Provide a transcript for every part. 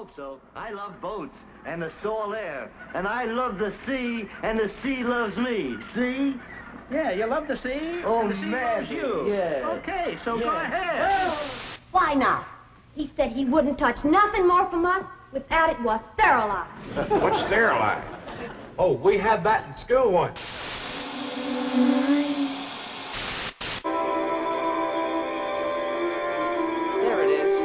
hope so. I love boats and the salt air. And I love the sea, and the sea loves me. See? Yeah, you love the sea? Oh, and the sea man. loves you. Yeah. Okay, so Yeah. go ahead. Why not? He said he wouldn't touch nothing more from us without it was sterilized. What's sterilized? Oh, we had that in school once. There it is.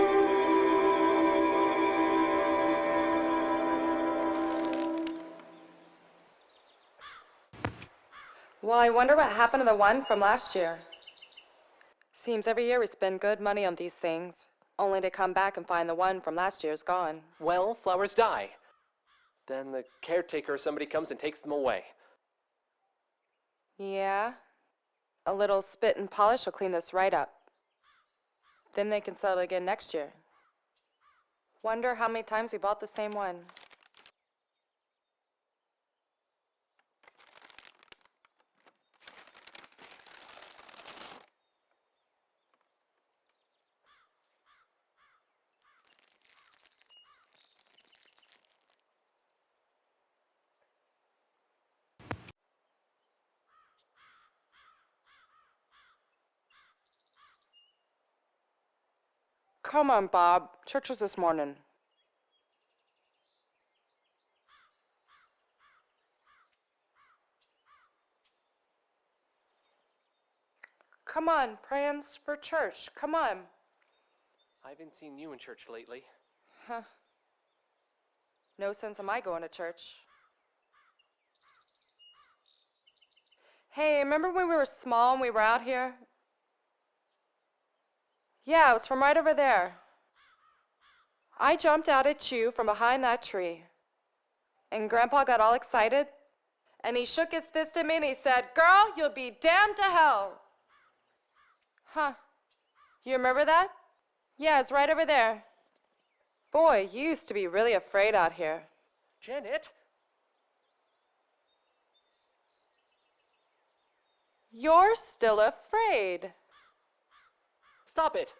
Well, I wonder what happened to the one from last year. Seems every year we spend good money on these things, only to come back and find the one from last year's gone. Well, flowers die. Then the caretaker or somebody comes and takes them away. Yeah. A little spit and polish will clean this right up. Then they can sell it again next year. Wonder how many times we bought the same one. Come on, Bob. Church was this morning. Come on, plans for church. Come on. I haven't seen you in church lately. Huh. No sense in my going to church. Hey, remember when we were small and we were out here? Yeah, it was from right over there. I jumped out at you from behind that tree. And Grandpa got all excited. And he shook his fist at me and he said, "Girl, you'll be damned to hell." Huh. You remember that? Yeah, it's right over there. Boy, you used to be really afraid out here. Janet? You're still afraid. Stop it.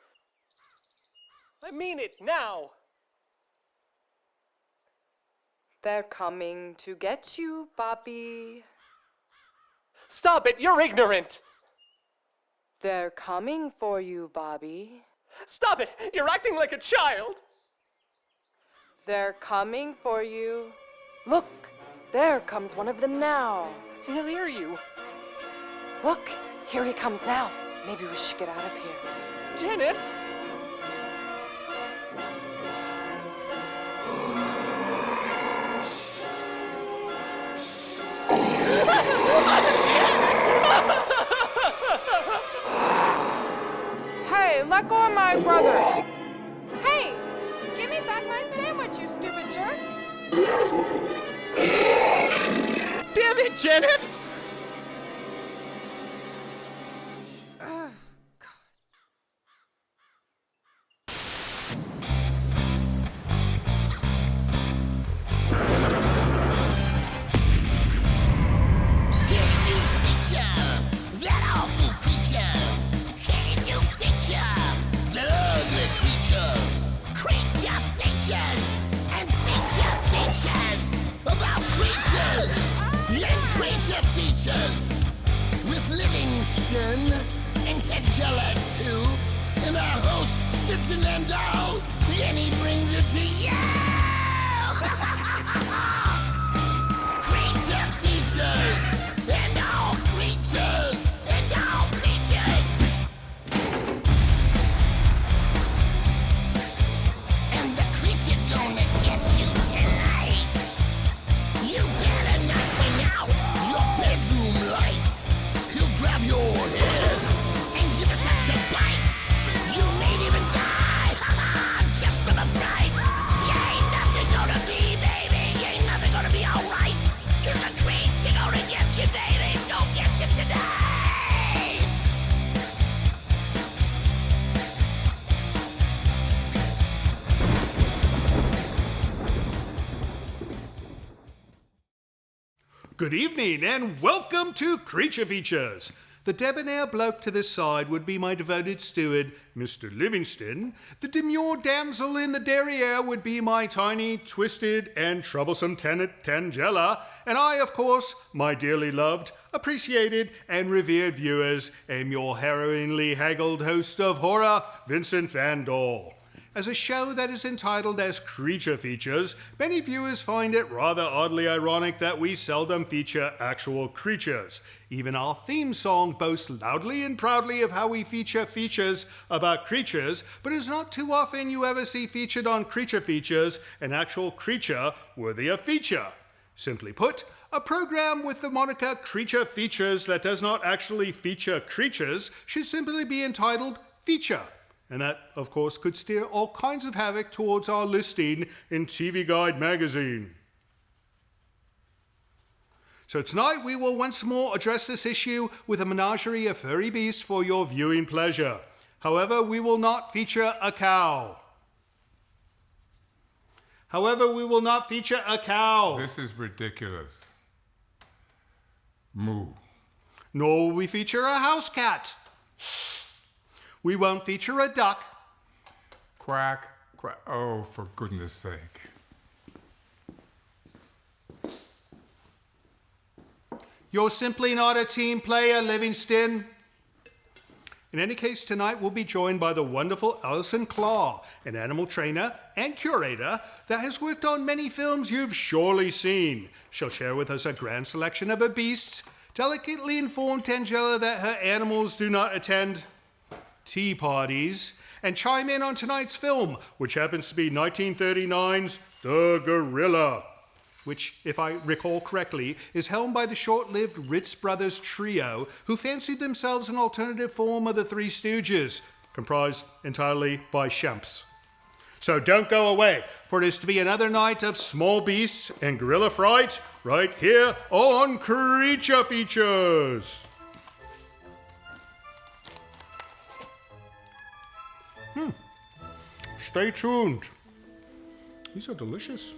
I mean it now. They're coming to get you, Bobby. Stop it, you're ignorant. They're coming for you, Bobby. Stop it, you're acting like a child. They're coming for you. Look, there comes one of them now. He'll hear you. Look, here he comes now. Maybe we should get out of here. Janet? Hey, let go of my brother. Hey, give me back my sandwich, you stupid jerk. Damn it, Janet! With Livingston and Ted Gillett too, and our host Vincent Landau, and he brings it to you. Creature features and all creatures and all features, and the creature gonna get you tonight. You better not turn out your bedroom light. He'll grab your head and give it such a bite. You may even die, just from a fright. You ain't nothing gonna be, baby. You ain't nothing gonna be alright. 'Cause the creature gonna get you, baby. Gonna get you tonight. Good evening and welcome to Creature Features. The debonair bloke to the side would be my devoted steward, Mr. Livingston. The demure damsel in the derriere would be my tiny, twisted, and troublesome tenant, Tangella. And I, of course, my dearly loved, appreciated, and revered viewers, am your heroinely haggled host of horror, Vincent Van Dole. As a show that is entitled as Creature Features, many viewers find it rather oddly ironic that we seldom feature actual creatures. Even our theme song boasts loudly and proudly of how we feature features about creatures, but it's not too often you ever see featured on Creature Features an actual creature worthy of feature. Simply put, a program with the moniker Creature Features that does not actually feature creatures should simply be entitled Feature. And that, of course, could steer all kinds of havoc towards our listing in TV Guide magazine. So tonight we will once more address this issue with a menagerie of furry beasts for your viewing pleasure. However, we will not feature a cow. This is ridiculous. Moo. Nor will we feature a house cat. We won't feature a duck. Quack, quack. Oh, for goodness sake. You're simply not a team player, Livingston. In any case, tonight we'll be joined by the wonderful Alison Klahr, an animal trainer and curator that has worked on many films you've surely seen. She'll share with us a grand selection of her beasts, delicately inform Tangella that her animals do not attend tea parties, and chime in on tonight's film, which happens to be 1939's The Gorilla, which, if I recall correctly, is helmed by the short-lived Ritz Brothers trio, who fancied themselves an alternative form of the Three Stooges, comprised entirely by Champs. So don't go away, for it is to be another night of small beasts and gorilla fright, right here on Creature Features. Stay tuned. These are delicious.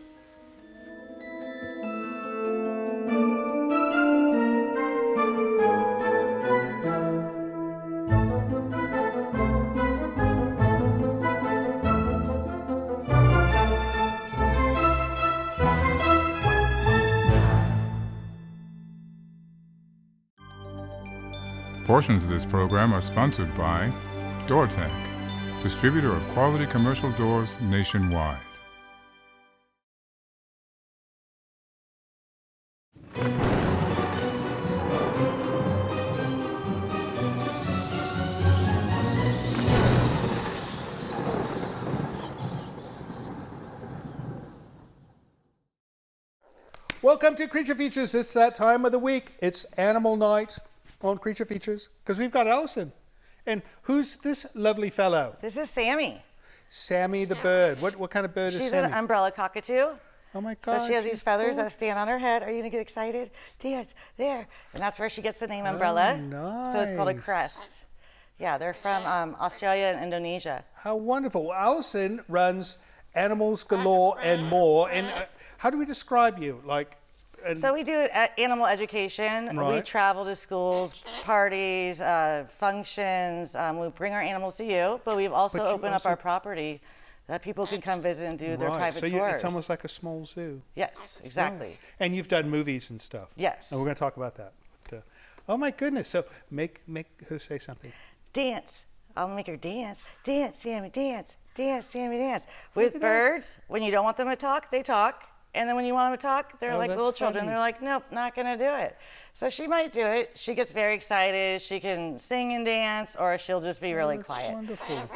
Portions of this program are sponsored by DoorTech, distributor of quality commercial doors nationwide. Welcome to Creature Features. It's that time of the week. It's Animal Night on Creature Features, because we've got Alison. And who's this lovely fellow? This is Sammy. Sammy the bird. What kind of bird is She's Sammy? an umbrella cockatoo. Oh my God. So she has these feathers cool. that stand on her head. Are you going to get excited? Dance, there. And that's where she gets the name umbrella. Oh, nice. So it's called a crest. Yeah, they're from Australia and Indonesia. How wonderful. Well, Alison runs Animals Galore and More. And how do we describe you? So we do animal education. Right. We travel to schools, parties, functions. We bring our animals to you, but we've also opened up our property that people can come visit and do their private tours. It's almost like a small zoo. Yes, exactly. Right. And you've done movies and stuff. Yes. And we're going to talk about that. But, oh my goodness. So make her say something. Dance. I'll make her dance. Dance, Sammy, dance. Dance, Sammy, dance. With birds, when you don't want them to talk, they talk. And then when you want them to talk, they're like little children. funny. They're like, nope, not going to do it. So she might do it. She gets very excited. She can sing and dance, or she'll just be really quiet. Wonderful.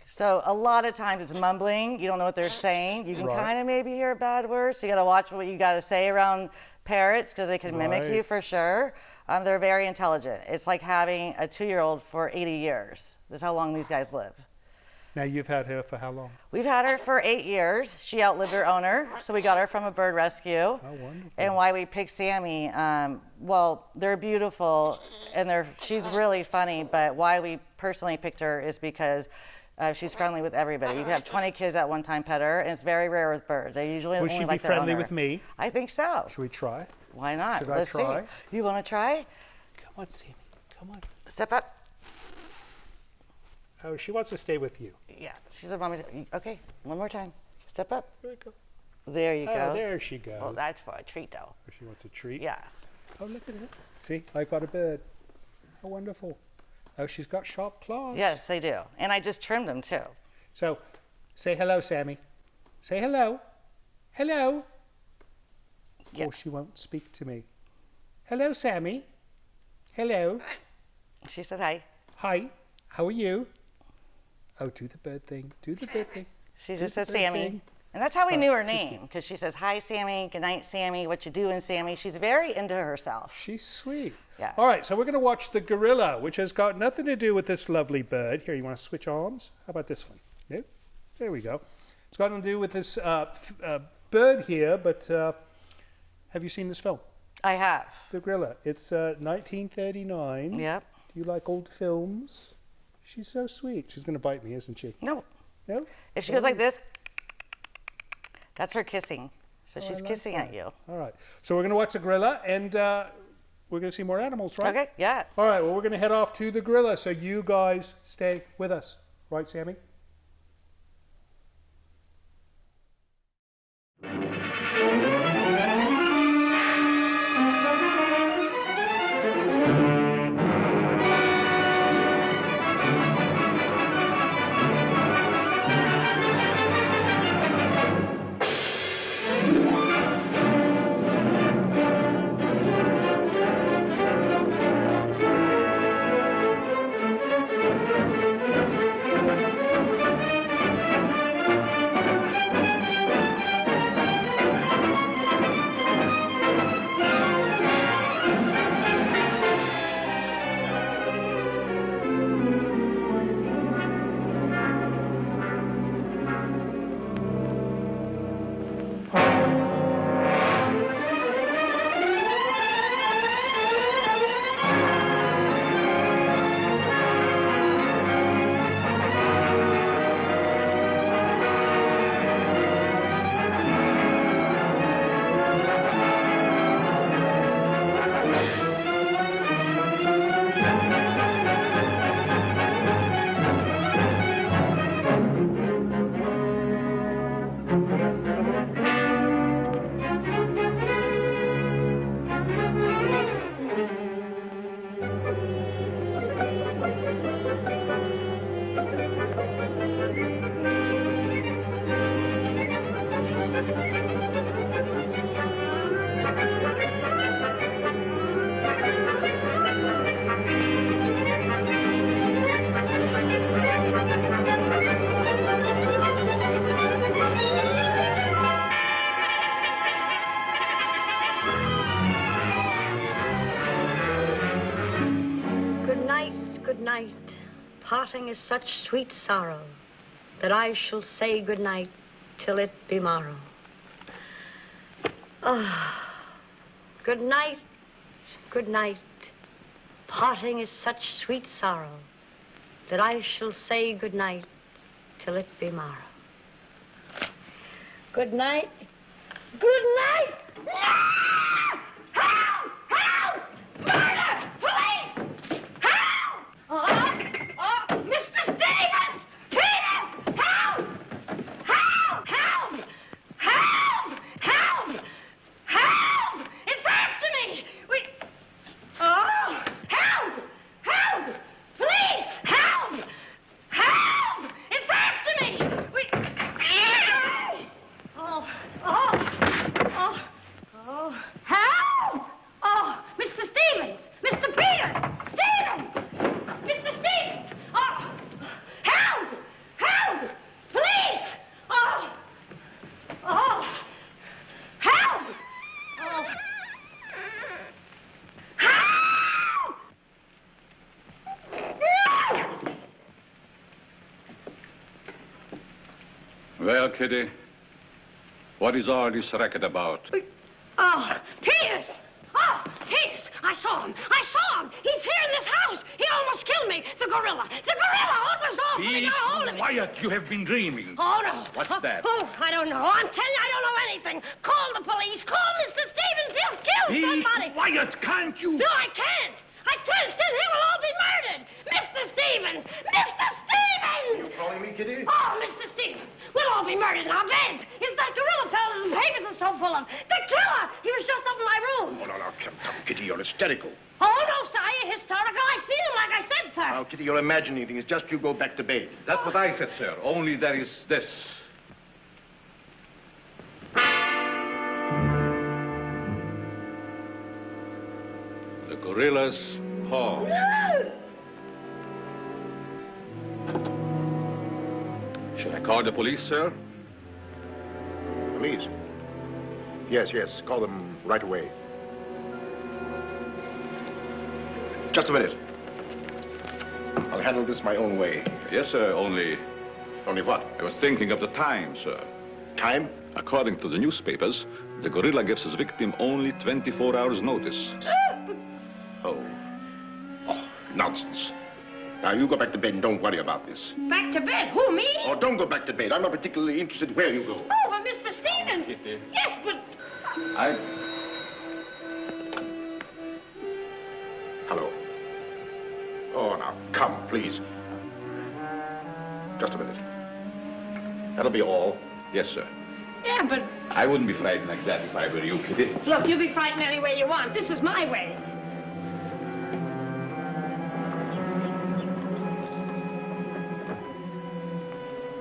So a lot of times it's mumbling. You don't know what they're saying. You can kind of maybe hear bad words. So you got to watch what you got to say around parrots, because they can mimic you for sure. They're very intelligent. It's like having a 2-year-old for 80 years. That's how long these guys live. Now, you've had her for how long? We've had her for 8 years. She outlived her owner, so we got her from a bird rescue. Oh, wonderful. And why we picked Sammy, well, they're beautiful, and she's really funny, but why we personally picked her is because she's friendly with everybody. You can have 20 kids at one time pet her, and it's very rare with birds. They usually Would only she like be their friendly owner. with me? I think so. Should we try? Why not? Should Let's I try? see. You want to try? Come on, Sammy. Come on. Step up. Oh, she wants to stay with you. Yeah, she said, Mommy, okay, one more time. Step up. There we go. There you go. Oh, there she goes. Well, that's for a treat, though. She wants a treat? Yeah. Oh, look at her. See, I got a bird. How wonderful. Oh, she's got sharp claws. Yes, they do. And I just trimmed them, too. So, say hello, Sammy. Say hello. Hello. Yeah. Oh, she won't speak to me. Hello, Sammy. Hello. She said hi. Hi. How are you? Oh, do the bird thing. Do the bird thing. She just said Sammy. And that's how we knew her name, because she says, hi, Sammy, good night, Sammy, what you doing, Sammy? She's very into herself. She's sweet. Yeah. All right, so we're going to watch the gorilla, which has got nothing to do with this lovely bird. Here, you want to switch arms? How about this one? No? There we go. It's got nothing to do with this bird here, but have you seen this film? I have. The gorilla. It's 1939. Yep. Do you like old films? She's so sweet. She's going to bite me, isn't she? No. No? If she goes like this, that's her kissing. So she's kissing at you. All right. So we're going to watch the gorilla, and we're going to see more animals, right? Okay, yeah. All right, well, we're going to head off to the gorilla, so you guys stay with us. Right, Sammy? night, parting is such sweet sorrow, that I shall say good night till it be morrow. Ah, good night, good night. Parting is such sweet sorrow, that I shall say good night till it be morrow. Good night. Good night! Ah! Help! Help! Murder! Police! Help! Oh, Mr. Stevens! Peter! Help! Help! Help! Help! Help! Help! It's after me! Oh! Help! Help! Police! Help! Help! It's after me! Help! Oh, Mr. Stevens! Mr. Peters! Stevens! Mr. Stevens! Oh, help! Help! Police! Oh! Oh! Help! Oh! Help! Well, Kitty, what is all this racket about? Oh, Peters! Oh, Peters! I saw him! I saw him! He's here in this house! He almost killed me! The gorilla! The gorilla! Almost off! Be quiet! You have been dreaming. Oh, no. What's that? Oh, I don't know. I'm telling you, I don't know anything. Call the police. Call Mr. Stevens. He'll kill somebody. Be quiet, can't you? No, I can't. I can't. Still, he will all Stevens! Mr. Stevens! You calling me, Kitty? Oh, Mr. Stevens, we'll all be murdered in our beds. It's that gorilla fellow the papers are so full of. The killer! He was just up in my room. Oh, no, come, Kitty, you're hysterical. Oh, no, sir, you're historical. I seen him like I said, sir. Now, Kitty, you're imagining things. Just you go back to bed. That's what I said, sir. Only there is this. The gorilla's paw. Should I call the police, sir? Police? Yes, call them right away. Just a minute. I'll handle this my own way. Yes, sir, only... Only what? I was thinking of the time, sir. Time? According to the newspapers, the gorilla gives his victim only 24 hours' notice. Oh, nonsense. Now, you go back to bed and don't worry about this. Back to bed? Who, me? Oh, don't go back to bed. I'm not particularly interested where you go. Oh, but Mr. Stevens. Kitty. Yes, but... Hello. Oh, now, come, please. Just a minute. That'll be all. Yes, sir. Yeah, but... I wouldn't be frightened like that if I were you, Kitty. Look, you be frightened any way you want. This is my way.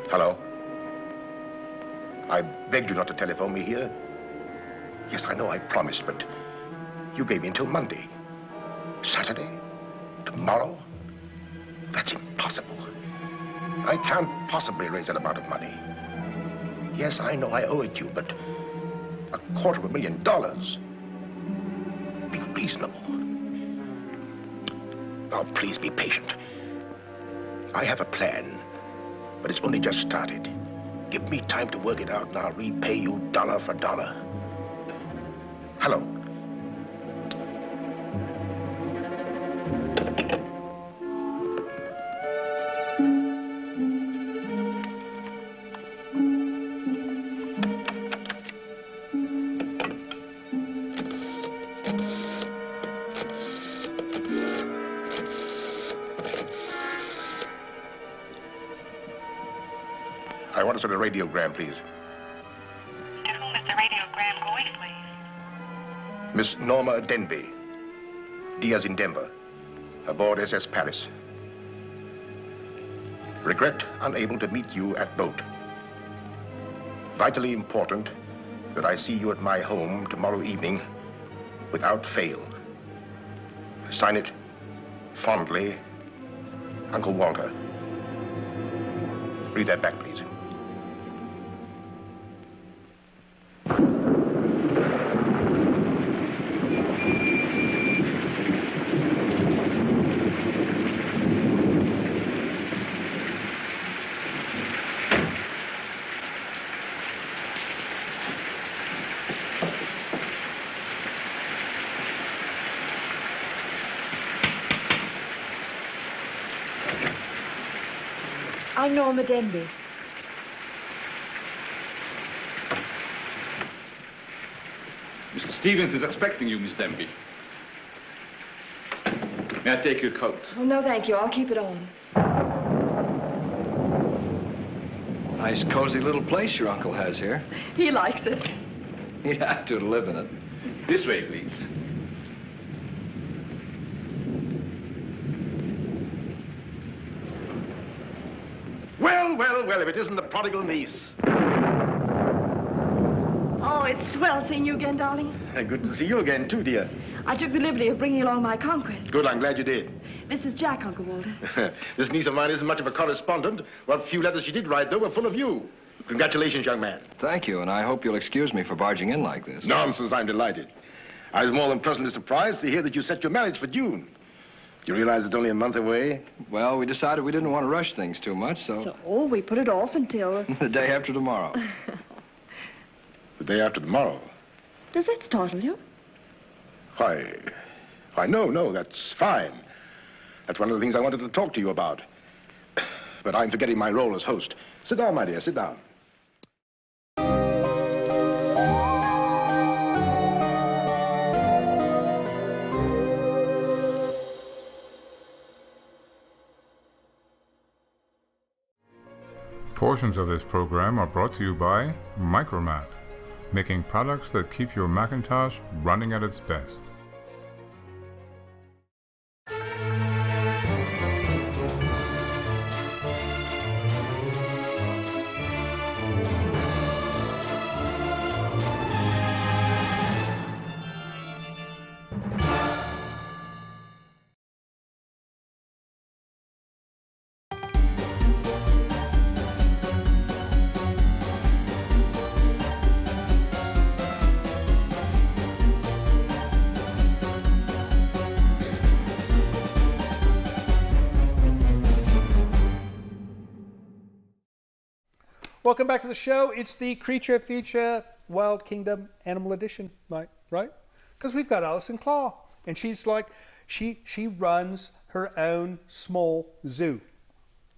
Hello? I begged you not to telephone me here. Yes, I know I promised, but you gave me until Monday. Saturday? Tomorrow? That's impossible. I can't possibly raise that amount of money. Yes, I know I owe it you, but $250,000. Be reasonable. Now, please be patient. I have a plan, but it's only just started. Give me time to work it out, and I'll repay you dollar for dollar. Hello. I want to send a radiogram, please. To whom is the radiogram going, please? Miss Norma Denby. Diaz in Denver. Aboard SS Paris. Regret unable to meet you at boat. Vitally important that I see you at my home tomorrow evening without fail. Sign it, fondly, Uncle Walter. Read that back, please. I'm Norma Denby. Mr. Stevens is expecting you, Miss Denby. May I take your coat? Oh, no, thank you. I'll keep it on. Nice, cozy little place your uncle has here. He likes it. He'd have to live in it. This way, please. Well, if it isn't the prodigal niece. Oh, it's swell seeing you again, darling. Good to see you again, too, dear. I took the liberty of bringing along my conquest. Good, I'm glad you did. This is Jack, Uncle Walter. This niece of mine isn't much of a correspondent. What few letters she did write, though, were full of you. Congratulations, young man. Thank you, and I hope you'll excuse me for barging in like this. Nonsense, I'm delighted. I was more than pleasantly surprised to hear that you set your marriage for June. Do you realize it's only a month away? Well, we decided we didn't want to rush things too much, so... So, we put it off until... the day after tomorrow. The day after tomorrow? Does that startle you? Why, no, that's fine. That's one of the things I wanted to talk to you about. But I'm forgetting my role as host. Sit down, my dear, sit down. Portions of this program are brought to you by Micromat, making products that keep your Macintosh running at its best. Welcome back to the show. It's the Creature Feature Wild Kingdom Animal Edition, right? Because we've got Alison Klahr, and she's like, she runs her own small zoo.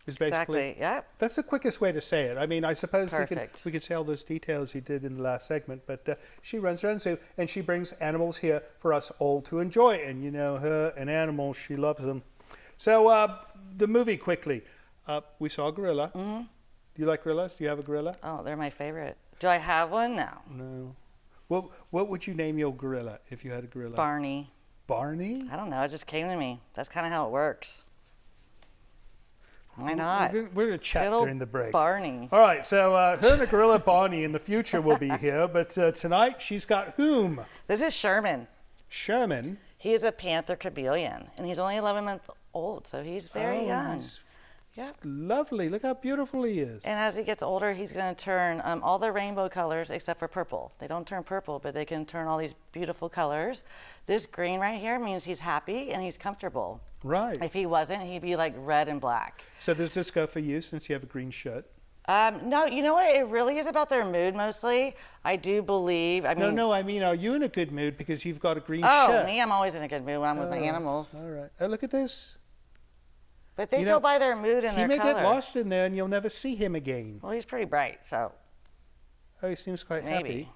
Is basically, exactly. Yeah. That's the quickest way to say it. I mean, I suppose Perfect. we could say all those details you did in the last segment, but she runs her own zoo, and she brings animals here for us all to enjoy. And you know, her and animals, she loves them. So the movie quickly. We saw a gorilla. Mm-hmm. Do you like gorillas? Do you have a gorilla? Oh, they're my favorite. Do I have one? No. No. What would you name your gorilla if you had a gorilla? Barney. Barney? I don't know. It just came to me. That's kind of how it works. Why not? We're going to chat during the break. Barney. All right, so her and a gorilla Barney in the future will be here, but tonight she's got whom? This is Sherman. Sherman? He is a panther chameleon, and he's only 11 months old, so he's very young. He's lovely. Look how beautiful he is. And as he gets older, he's going to turn all the rainbow colors except for purple. They don't turn purple, but they can turn all these beautiful colors. This green right here means he's happy and he's comfortable. Right. If he wasn't, he'd be like red and black. So does this go for you since you have a green shirt? No, you know what? It really is about their mood mostly. I do believe. I mean, No, I mean, are you in a good mood because you've got a green shirt? Oh, me, I'm always in a good mood when I'm with my animals. All right. Oh, look at this. But they go by their mood and their color. He may get lost in there and you'll never see him again. Well, he's pretty bright, so. Oh, he seems quite maybe. happy.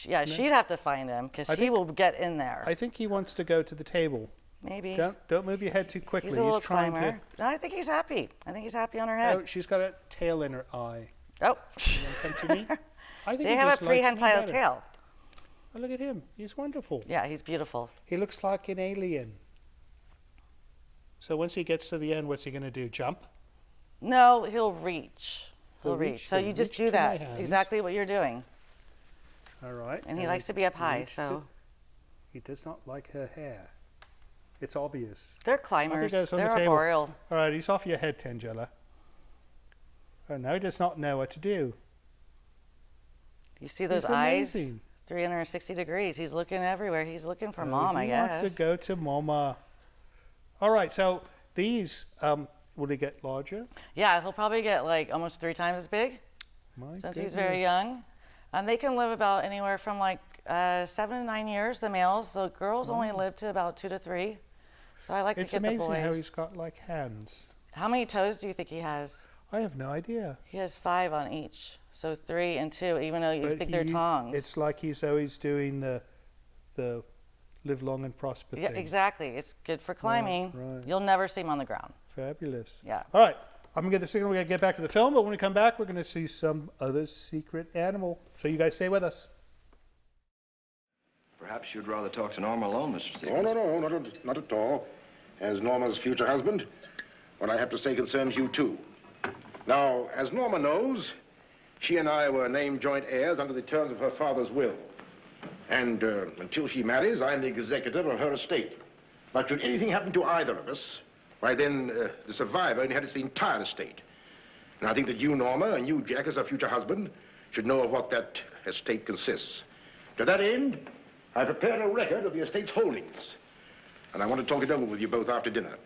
Yeah, she'd have to find him because he will get in there. I think he wants to go to the table. Maybe. Don't move your head too quickly. He's a little trying climber. No, I think he's happy. I think he's happy on her head. Oh, she's got a tail in her eye. Oh. You want to come to me? I think they have a prehensile tail. Oh, look at him. He's wonderful. Yeah, he's beautiful. He looks like an alien. So once he gets to the end, what's he going to do? Jump? No, he'll reach. He'll reach. So you just do that. Exactly what you're doing. All right. And he likes to be up high, so. He does not like her hair. It's obvious. They're climbers. They're arboreal. All right, he's off your head, Tangela. Oh, no, he does not know what to do. You see those eyes? 360 degrees. He's looking everywhere. He's looking for Mom, I guess. He wants to go to Mama. All right, so these, will they get larger? Yeah, he'll probably get like almost 3 times as big since he's very young. And they can live about anywhere from like 7 to 9 years, the males. So girls only live to about 2 to 3. So I like to get the boys. It's amazing how he's got like hands. How many toes do you think he has? I have no idea. He has 5 on each. So 3 and 2, even though you think they're tongs. It's like he's always doing the live long and prosper thing. Yeah, exactly. It's good for climbing. Right. You'll never see him on the ground. Fabulous. Yeah. All right. I'm going to get the signal. We're going to get back to the film, but when we come back, we're going to see some other secret animal. So you guys stay with us. Perhaps you'd rather talk to Norma alone, Mr. Stevens. Oh, no, not at all. As Norma's future husband, what I have to say concerns you, too. Now, as Norma knows, she and I were named joint heirs under the terms of her father's will. And until she marries, I'm the executor of her estate. But should anything happen to either of us, why then the survivor inherits the entire estate. And I think that you, Norma, and you, Jack, as her future husband, should know of what that estate consists. To that end, I prepared a record of the estate's holdings. And I want to talk it over with you both after dinner.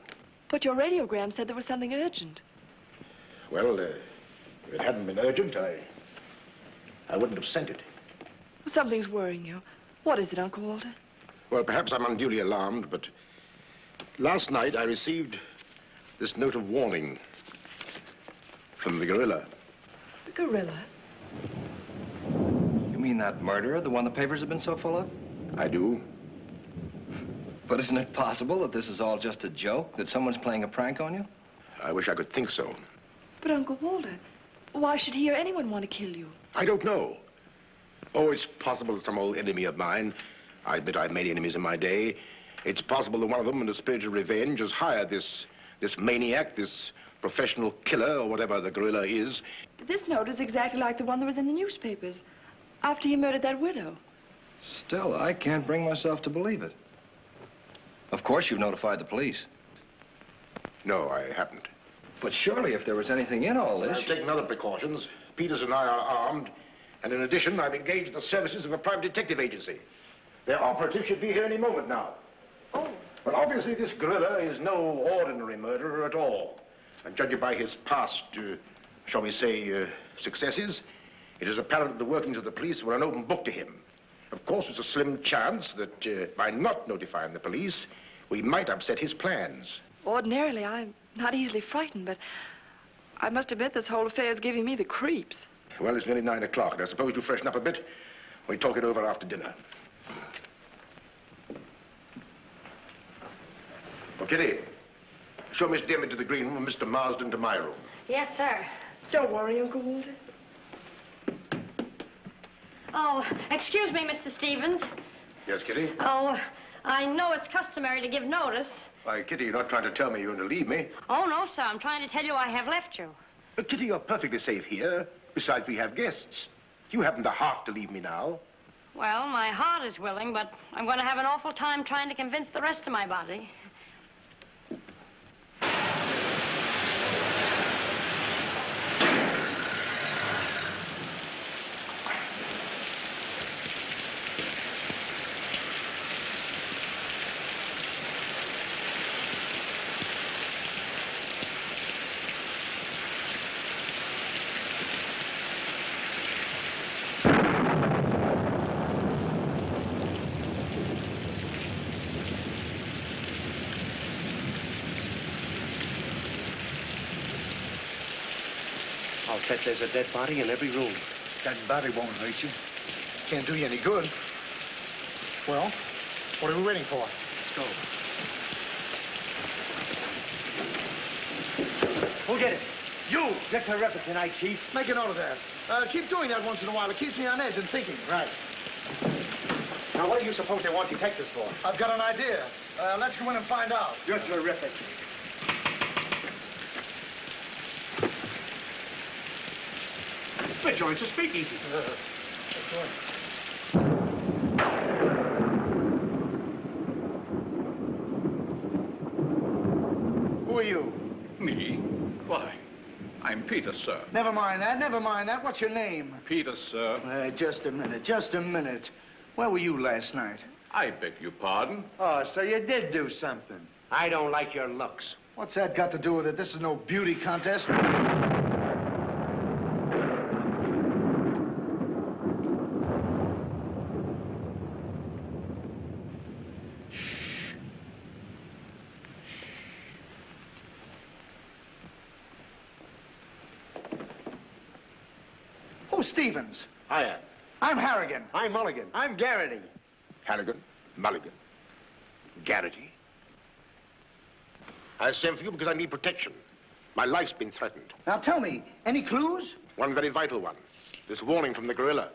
But your radiogram said there was something urgent. Well, if it hadn't been urgent, I wouldn't have sent it. Something's worrying you. What is it, Uncle Walter? Well, perhaps I'm unduly alarmed, but last night I received this note of warning from the gorilla. The gorilla? You mean that murderer, the one the papers have been so full of? I do. But isn't it possible that this is all just a joke, that someone's playing a prank on you? I wish I could think so. But, Uncle Walter, Why should he or anyone want to kill you? I don't know. Oh, it's possible some old enemy of mine. I admit I've made enemies in my day. It's possible that one of them, in the spirit of revenge, has hired this maniac, this professional killer, or whatever the gorilla is. This note is exactly like the one that was in the newspapers after he murdered that widow. Still, I can't bring myself to believe it. Of course, you've notified the police. No, I haven't. But surely, if there was anything in all this... I've taken other precautions. Peters and I are armed. And in addition, I've engaged the services of a private detective agency. Their operative should be here any moment now. Oh. But obviously, this gorilla is no ordinary murderer at all. And judging by his past, shall we say, successes, it is apparent that the workings of the police were an open book to him. Of course, there's a slim chance that by not notifying the police, we might upset his plans. Ordinarily, I'm not easily frightened, but I must admit this whole affair is giving me the creeps. Well, it's nearly 9 o'clock, and I suppose you freshen up a bit. We talk it over after dinner. Oh, Kitty, show Miss Demme to the green room and Mr. Marsden to my room. Yes, sir. Don't worry, Uncle Walter. Oh, excuse me, Mr. Stevens. Yes, Kitty? Oh, I know it's customary to give notice. Why, Kitty, you're not trying to tell me you're going to leave me. Oh, no, sir. I'm trying to tell you I have left you. But, Kitty, you're perfectly safe here. Besides, we have guests. You haven't the heart to leave me now. Well, my heart is willing, but I'm going to have an awful time trying to convince the rest of my body. I'll bet there's a dead body in every room. That body won't hurt you. Can't do you any good. Well, what are we waiting for? Let's go. Who did it? You! You're terrific tonight, Chief. Make a note of that. Keep doing that once in a while. It keeps me on edge and thinking. Right. Now, what do you suppose they want detectives for? I've got an idea. Let's go in and find out. You're terrific. The joint's a speakeasy. Who are you? Me? Why, I'm Peter, sir. Never mind that. Never mind that. What's your name? Peter, sir. Just a minute. Just a minute. Where were you last night? I beg your pardon. Oh, so you did do something. I don't like your looks. What's that got to do with it? This is no beauty contest. Who's Stevens? I am. I'm Harrigan. I'm Mulligan. I'm Garrity. Harrigan, Mulligan, Garrity. I sent for you because I need protection. My life's been threatened. Now tell me, any clues? One very vital one. This warning from the gorilla.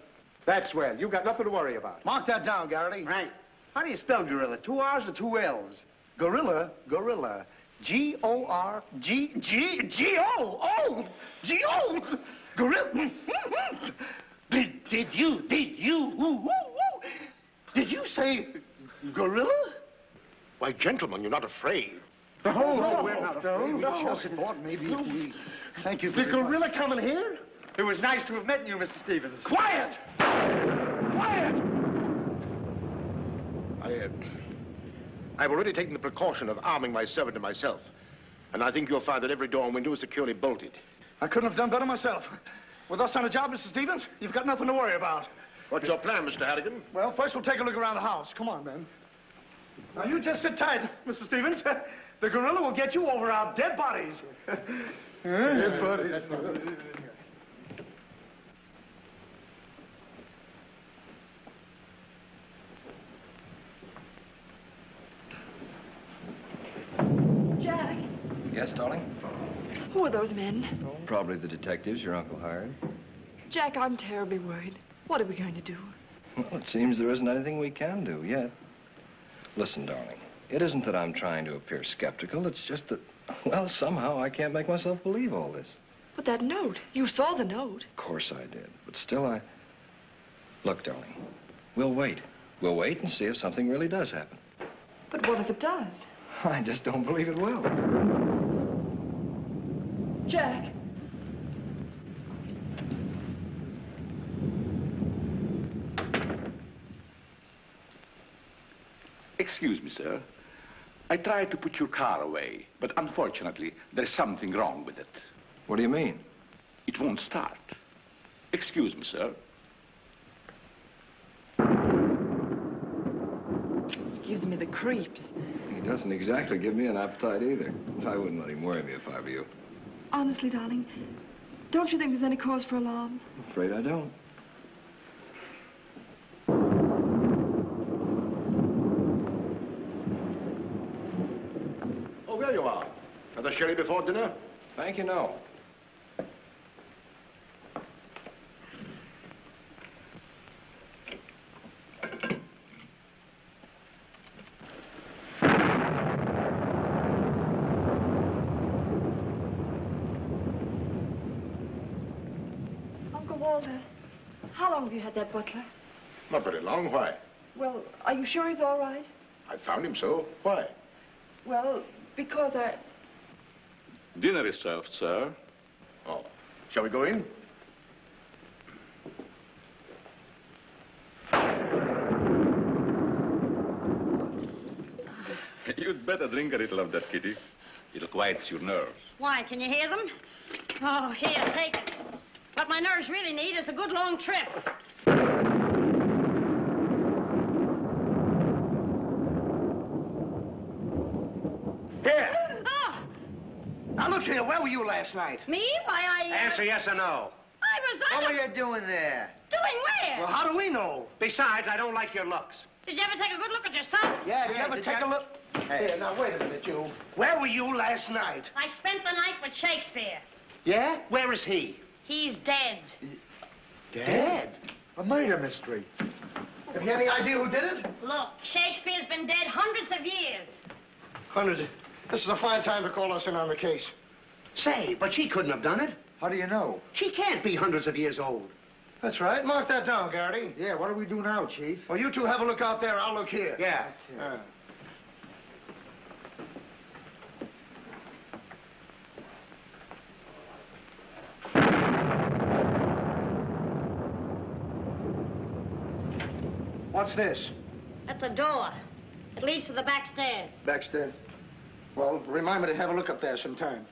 That's well. You've got nothing to worry about. Mark that down, Garrity. Right. How do you spell gorilla? 2 R's or 2 L's? Gorilla, gorilla. G-O-R-G-G-G-O. G-O. Gorilla. Did you say gorilla? Why, gentlemen, you're not afraid. No, we're not afraid. We just thought maybe if we... Thank you very much. The gorilla coming here? It was nice to have met you, Mr. Stevens. Quiet! Quiet! I've already taken the precaution of arming my servant and myself. And I think you'll find that every door and window is securely bolted. I couldn't have done better myself. With us on a job, Mr. Stevens, you've got nothing to worry about. What's your plan, Mr. Harrigan? Well, first we'll take a look around the house. Come on, then. Now, you just sit tight, Mr. Stevens. The gorilla will get you over our dead bodies. Dead bodies. Jack, Yes, darling? Who are those men? Probably the detectives your uncle hired. Jack, I'm terribly worried. What are we going to do? Well, it seems there isn't anything we can do yet. Listen, darling, it isn't that I'm trying to appear skeptical. It's just that, well, somehow I can't make myself believe all this. But that note, you saw the note. Of course I did, but still Look, darling, we'll wait. We'll wait and see if something really does happen. But what if it does? I just don't believe it will. Jack. Excuse me, sir. I tried to put your car away, but unfortunately, there's something wrong with it. What do you mean? It won't start. Excuse me, sir. Gives me the creeps. He doesn't exactly give me an appetite either. I wouldn't let him worry me if I were you. Honestly, darling, don't you think there's any cause for alarm? I'm afraid I don't. Oh, there you are. Another sherry before dinner? Thank you, no. Uncle Walter, how long have you had that butler? Not very long. Why? Well, are you sure he's all right? I found him so. Why? Well, because Dinner is served, sir. Oh. Shall we go in? You'd better drink a little of that, Kitty. It'll quiet your nerves. Why, can you hear them? Oh, here, take it. What my nerves really need is a good long trip. Here. Oh, Now, look here. Where were you last night? me? Why, Answer yes or no. I What were you doing there? Doing where? Well, how do we know? Besides, I don't like your looks. Did you ever take a good look at your son? Yeah, did you ever did take you- a look? Hey. Here, now, wait a minute, you. Where were you last night? I spent the night with Shakespeare. Yeah? Where is he? He's dead. Dead? A murder mystery. Have you any idea who did it? Look, Shakespeare's been dead hundreds of years. Hundreds. This is a fine time to call us in on the case. Say, but she couldn't have done it. How do you know? She can't be hundreds of years old. That's right. Mark that down, Garrity. Yeah, what do we do now, Chief? Well, you two have a look out there. I'll look here. Yeah. What's this? That's a door. It leads to the back stairs. Backstairs. Well, remind me to have a look up there sometime.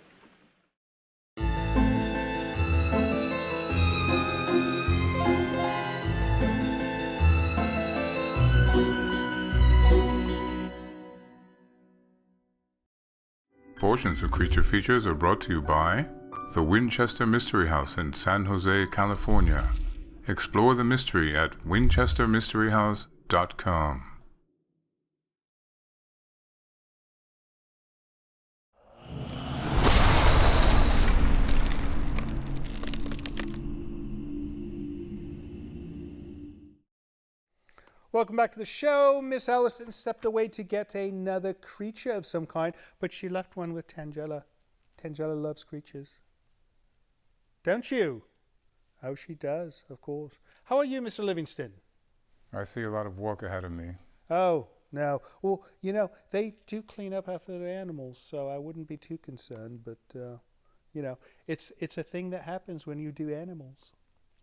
Portions of Creature Features are brought to you by the Winchester Mystery House in San Jose, California. Explore the mystery at winchestermysteryhouse.com. Welcome back to the show. Miss Allison stepped away to get another creature of some kind, but she left one with Tangela. Tangela loves creatures. Don't you? Oh, she does, of course. How are you, Mr. Livingston? I see a lot of work ahead of me. Oh, no. Well, you know, they do clean up after the animals, so I wouldn't be too concerned. But, you know, it's a thing that happens when you do animals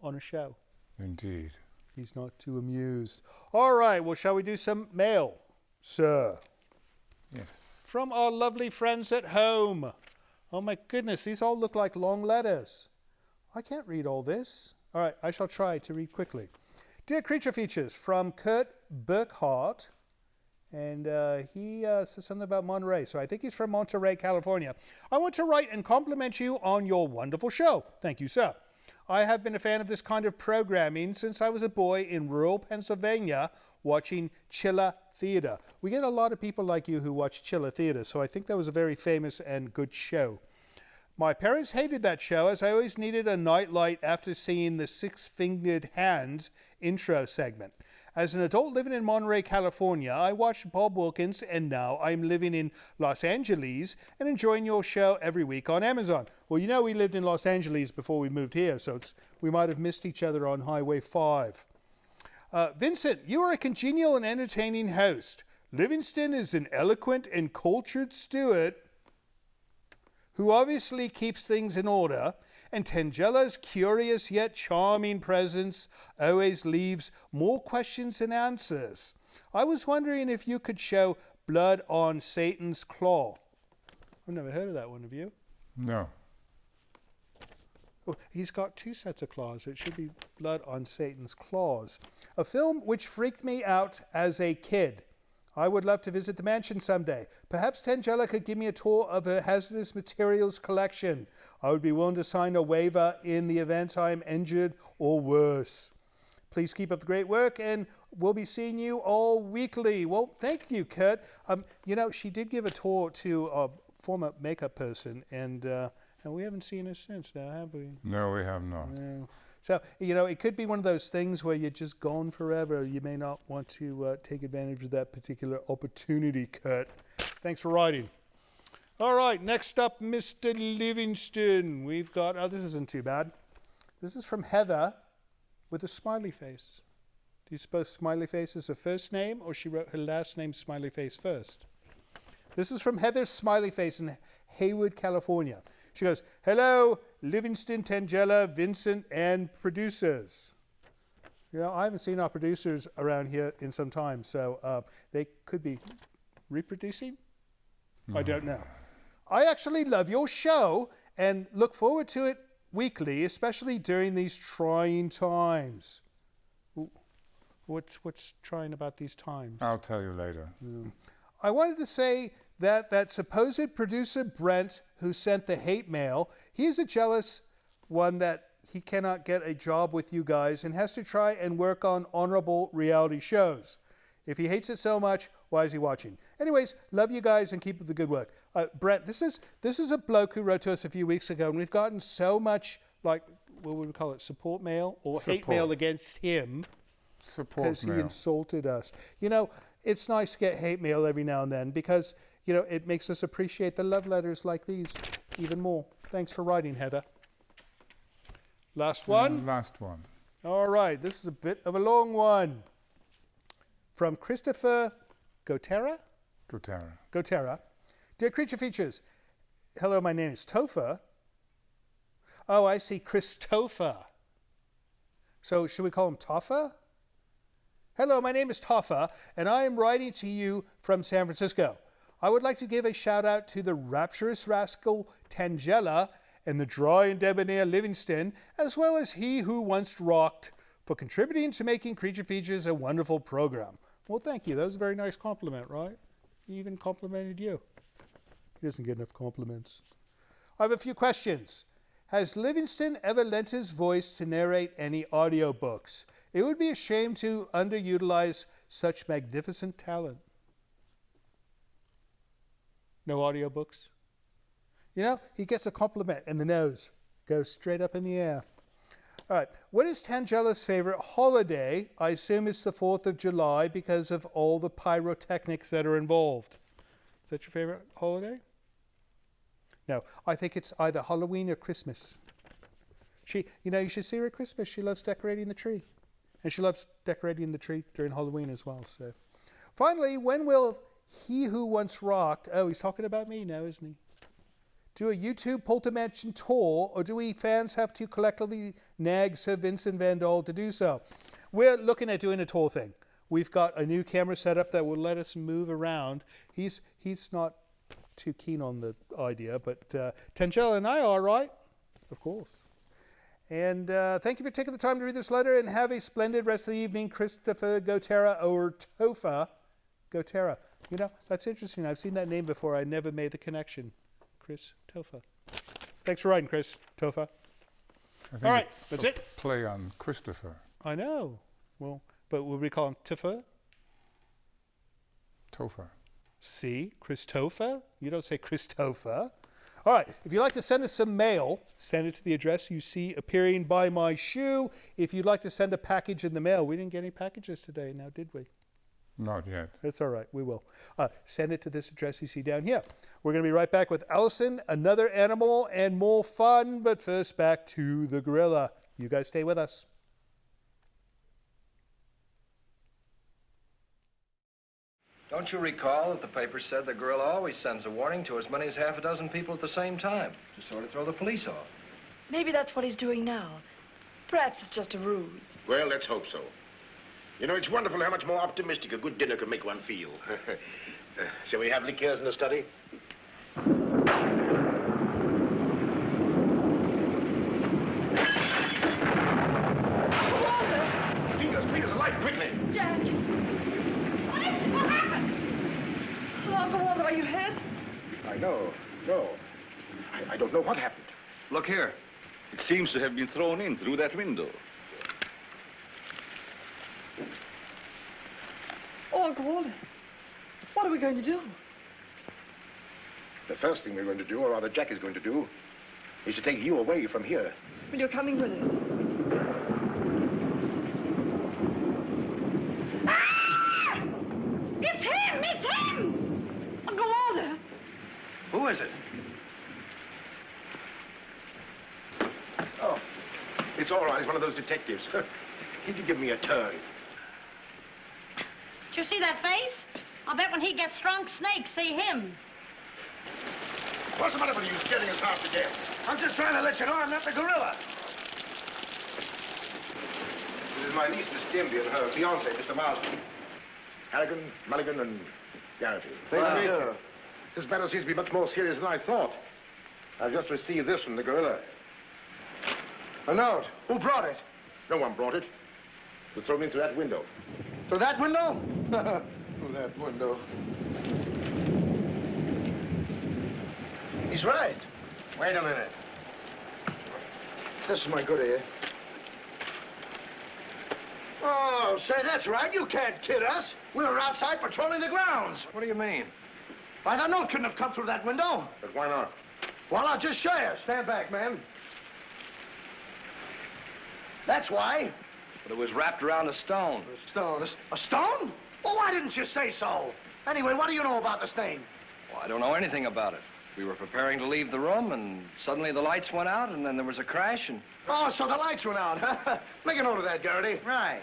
on a show. Indeed. He's not too amused. All right, well, shall we do some mail, sir? Yes. From our lovely friends at home. Oh, my goodness, these all look like long letters. I can't read all this. All right, I shall try to read quickly. Dear Creature Features, from Kurt Burkhart. And he says something about Monterey. So I think he's from Monterey, California. I want to write and compliment you on your wonderful show. Thank you, sir. I have been a fan of this kind of programming since I was a boy in rural Pennsylvania watching Chiller Theater. We get a lot of people like you who watch Chiller Theater, so I think that was a very famous and good show. My parents hated that show as I always needed a nightlight after seeing the Six-Fingered Hands intro segment. As an adult living in Monterey, California, I watched Bob Wilkins, and now I'm living in Los Angeles and enjoying your show every week on Amazon. Well, you know we lived in Los Angeles before we moved here, so we might have missed each other on Highway 5. Vincent, you are a congenial and entertaining host. Livingston is an eloquent and cultured steward who obviously keeps things in order, and Tangella's curious yet charming presence always leaves more questions than answers. I was wondering if you could show Blood on Satan's Claw. I've never heard of that one, have you? No. Oh, he's got 2 sets of claws. It should be Blood on Satan's Claws. A film which freaked me out as a kid. I would love to visit the mansion someday. Perhaps Tangella could give me a tour of her hazardous materials collection. I would be willing to sign a waiver in the event I am injured or worse. Please keep up the great work, and we'll be seeing you all weekly. Well, thank you, Kurt. You know, she did give a tour to a former makeup person, and we haven't seen her since now, have we? No, we have not. No. So, you know, it could be one of those things where you're just gone forever. You may not want to take advantage of that particular opportunity, Kurt. Thanks for writing. All right, next up, Mr. Livingston. We've got, oh, this isn't too bad. This is from Heather with a smiley face. Do you suppose smiley face is her first name, or she wrote her last name smiley face first? This is from Heather Smiley Face in Hayward, California. She goes, hello, Livingston, Tangella, Vincent, and producers. You know, I haven't seen our producers around here in some time, so they could be reproducing? I don't know. I actually love your show and look forward to it weekly, especially during these trying times. What's trying about these times? I'll tell you later. I wanted to say that supposed producer Brent, who sent the hate mail, he's a jealous one that he cannot get a job with you guys and has to try and work on honorable reality shows. If he hates it so much, why is he watching? Anyways, love you guys and keep up the good work. Brent, this is a bloke who wrote to us a few weeks ago, and we've gotten so much, like, what would we call it, support mail or hate mail against him because he insulted us. You know, it's nice to get hate mail every now and then because, you know, it makes us appreciate the love letters like these even more. Thanks for writing, Heather. Last one? Last one. All right, this is a bit of a long one. From Christopher Gotera? Gotera. Dear Creature Features, hello, my name is Topher. Oh, I see, Christopher. So should we call him Toffa? Hello, my name is Toffa, and I am writing to you from San Francisco. I would like to give a shout out to the rapturous rascal Tangella and the dry and debonair Livingston, as well as he who once rocked, for contributing to making Creature Features a wonderful program. Well, thank you. That was a very nice compliment, right? He even complimented you. He doesn't get enough compliments. I have a few questions. Has Livingston ever lent his voice to narrate any audiobooks? It would be a shame to underutilize such magnificent talent. No audiobooks? You know, he gets a compliment and the nose goes straight up in the air. All right, what is Tangella's favorite holiday? I assume it's the 4th of July because of all the pyrotechnics that are involved. Is that your favorite holiday? No, I think it's either Halloween or Christmas. You should see her at Christmas. She loves decorating the tree. And she loves decorating the tree during Halloween as well. So, finally, when will he who once rocked, oh, he's talking about me now, isn't he? Do a YouTube Poltermansion tour, or do we fans have to collectively nag Sir Vincent Van Dahl to do so? We're looking at doing a tour thing. We've got a new camera setup that will let us move around. He's not too keen on the idea, but Tangella and I are, right? Of course. And thank you for taking the time to read this letter, and have a splendid rest of the evening, Christopher Gotera, or Topher Gotera. You know, that's interesting. I've seen that name before. I never made the connection. Chris Topher. Thanks for writing, Chris Topher. All right, that's it. Play on Christopher. I know. Well, but would we call him Topher? Topher. See, Christopher? You don't say Christopher. All right, if you'd like to send us some mail, send it to the address you see appearing by my shoe. If you'd like to send a package in the mail, we didn't get any packages today, now did we? Not yet. That's all right, we will. Send it to this address you see down here. We're going to be right back with Alison, another animal, and more fun, but first back to the gorilla. You guys stay with us. Don't you recall that the paper said the gorilla always sends a warning to as many as half a dozen people at the same time to sort of throw the police off? Maybe that's what he's doing now. Perhaps it's just a ruse. Well, let's hope so. You know, it's wonderful how much more optimistic a good dinner can make one feel. Shall we have liqueurs in the study? Peters, a light, quickly! Jack! What is it? What happened? Oh, Uncle Walter, are you hurt? I know. No. I don't know what happened. Look here. It seems to have been thrown in through that window. Oh, Uncle Walter, what are we going to do? The first thing we're going to do, or rather Jack is going to do, is to take you away from here. Well, you're coming with us. Ah! It's him! It's him! Uncle Walter! Who is it? Oh, it's all right. It's one of those detectives. He can give me a turn. Did you see that face? I'll bet when he gets drunk, snakes see him. What's the matter with you scaring us half to death? I'm just trying to let you know I'm not the gorilla. This is my niece, Miss Denby, and her fiancé, Mr. Marsden. Harrigan, Mulligan, and Garrity. Thank you. This matter seems to be much more serious than I thought. I've just received this from the gorilla. A note. Who brought it? No one brought it. It was thrown into that window. Through that window? Through that window. He's right. Wait a minute. This is my good ear. Oh, say, that's right. You can't kid us. We were outside patrolling the grounds. What do you mean? Why, that note couldn't have come through that window. But why not? Well, I'll just show you. Stand back, man. That's why. But it was wrapped around a stone. A stone? A stone? Well, why didn't you say so? Anyway, what do you know about this thing? Well, I don't know anything about it. We were preparing to leave the room, and suddenly the lights went out, and then there was a crash, and... Oh, so the lights went out, huh? Make a note of that, Garrity. Right.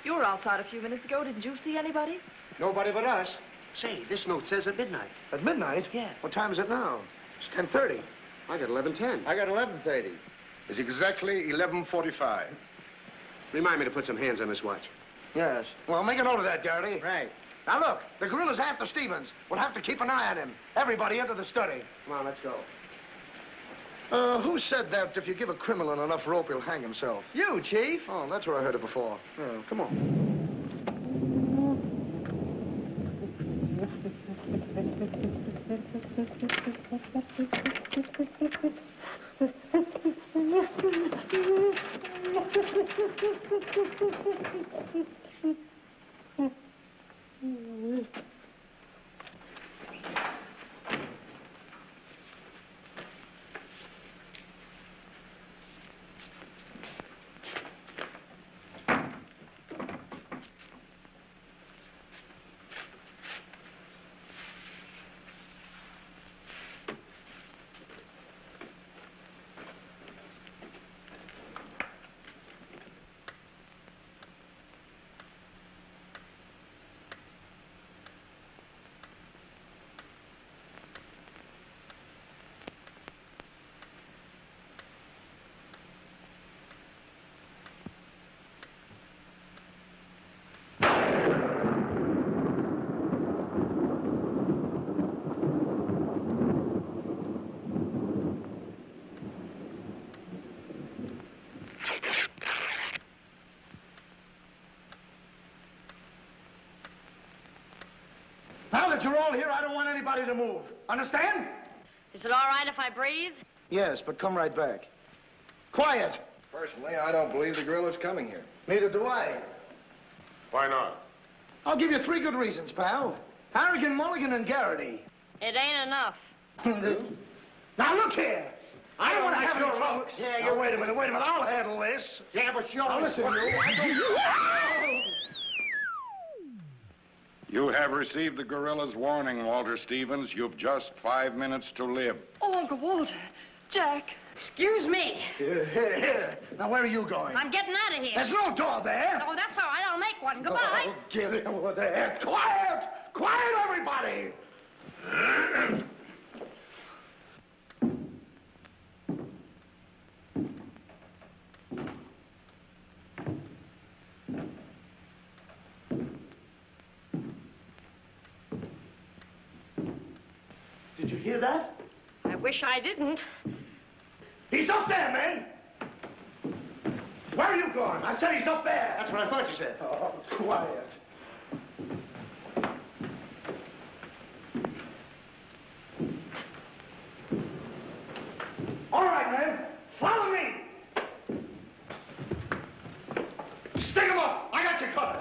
You were outside a few minutes ago. Didn't you see anybody? Nobody but us. Say, this note says at midnight. At midnight? Yeah. What time is it now? It's 10:30. I got 11:10. I got 11:30. It's exactly 11:45. Remind me to put some hands on this watch. Yes. Well, make a note of that, Garrity. Right. Now, look, the gorilla's after Stevens. We'll have to keep an eye on him. Everybody into the study. Come on, let's go. Who said that if you give a criminal enough rope, he'll hang himself? You, Chief. Oh, that's where I heard it before. Come on. Now that you're all here, I don't want anybody to move. Understand? Is it all right if I breathe? Yes, but come right back. Quiet. Personally, I don't believe the gorilla's coming here. Neither do I. Why not? I'll give you 3 good reasons, pal. Harrigan, Mulligan, and Garrity. It ain't enough. Now, look here. I don't want to have any trouble. Yeah, Now, wait a minute. I'll handle this. Yeah, but you Now, listen, you. You have received the gorilla's warning, Walter Stevens. You've just 5 minutes to live. Oh, Uncle Walter. Jack. Excuse me. Here. Now, where are you going? I'm getting out of here. There's no door there. Oh, that's all right. I'll make one. Goodbye. Oh, get in over there. Quiet! Quiet, everybody! Did you hear that? I wish I didn't. He's up there, man! Where are you going? I said he's up there. That's what I thought you said. Oh, quiet. All right, man. Follow me. Stick him up. I got you covered.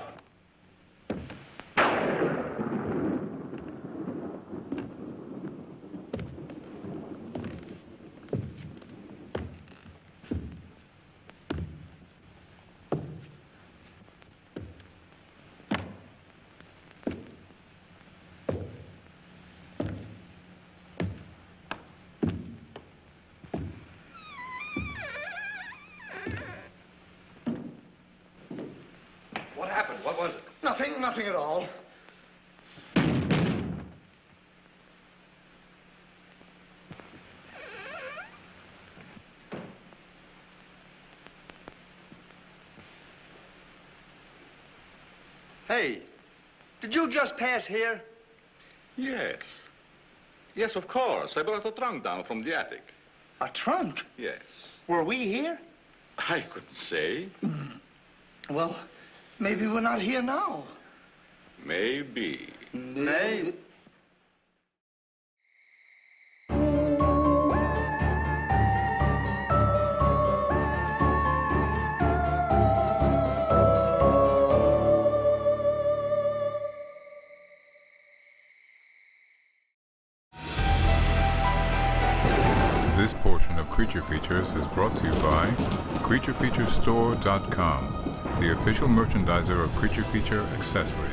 What happened? What was it? Nothing at all. Hey, did you just pass here? Yes. Yes, of course. I brought a trunk down from the attic. A trunk? Yes. Were we here? I couldn't say. Well, maybe we're not here now. Maybe. Maybe. This portion of Creature Features is brought to you by CreatureFeatureStore.com, the official merchandiser of Creature Feature accessories.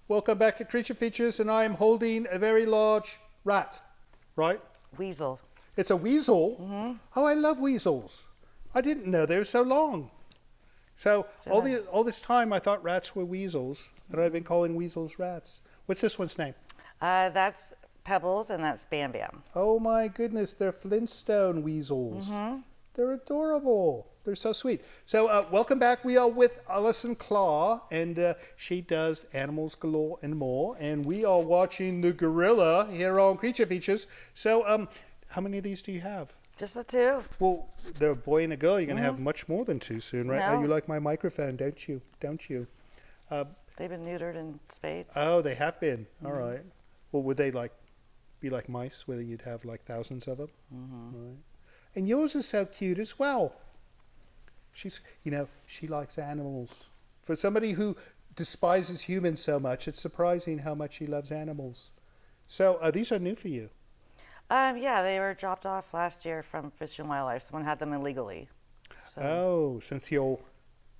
Welcome back to Creature Features, and I am holding a very large rat, right? Weasel. It's a weasel? Mm-hmm. Oh, I love weasels. I didn't know they were so long. So all this time I thought rats were weasels, and I've been calling weasels rats. What's this one's name? That's Pebbles, and that's Bam Bam. Oh my goodness, they're Flintstone weasels. Mm-hmm. They're adorable. They're so sweet. So welcome back. We are with Alison Klahr, and she does Animals Galore and more. And we are watching the gorilla here on Creature Features. So how many of these do you have? Just the two. Well, they're a boy and a girl. You're going to have much more than two soon, right? No. Oh, you like my microphone, don't you? Don't you? They've been neutered and spayed. Oh, they have been. All right. Well, would they be like mice, where you'd have like thousands of them? Mm-hmm. Right. And yours is so cute as well. She's, she likes animals. For somebody who despises humans so much, it's surprising how much she loves animals. So these are new for you. Yeah, they were dropped off last year from Fish and Wildlife. Someone had them illegally. So. Oh, since you're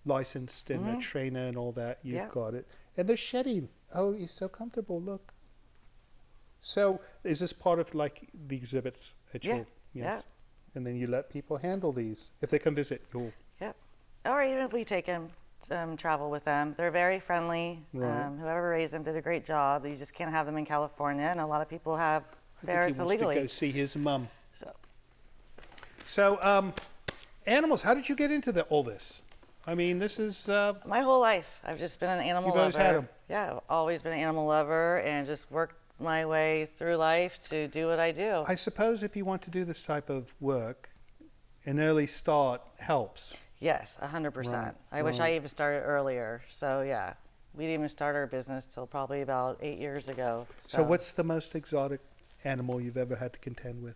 licensed and a trainer and all that, you've got it. And they're shedding. Oh, he's so comfortable. Look. So is this part of like the exhibits at your? Yes. Yeah. And then you let people handle these if they come visit. You'll. Yep. Or even if we take them, travel with them, they're very friendly. Right. Whoever raised them did a great job. You just can't have them in California, and a lot of people have ferrets illegally. To go see his mum. So, animals. How did you get into all this? I mean, this is my whole life. I've just been an animal You've lover. always had them. yeah, I've always been an animal lover and just worked my way through life to do what I do. I suppose if you want to do this type of work, an early start helps. Yes, 100%. Right, I wish right. I even started earlier. So yeah, we didn't even start our business till probably about 8 years ago. So what's the most exotic animal you've ever had to contend with?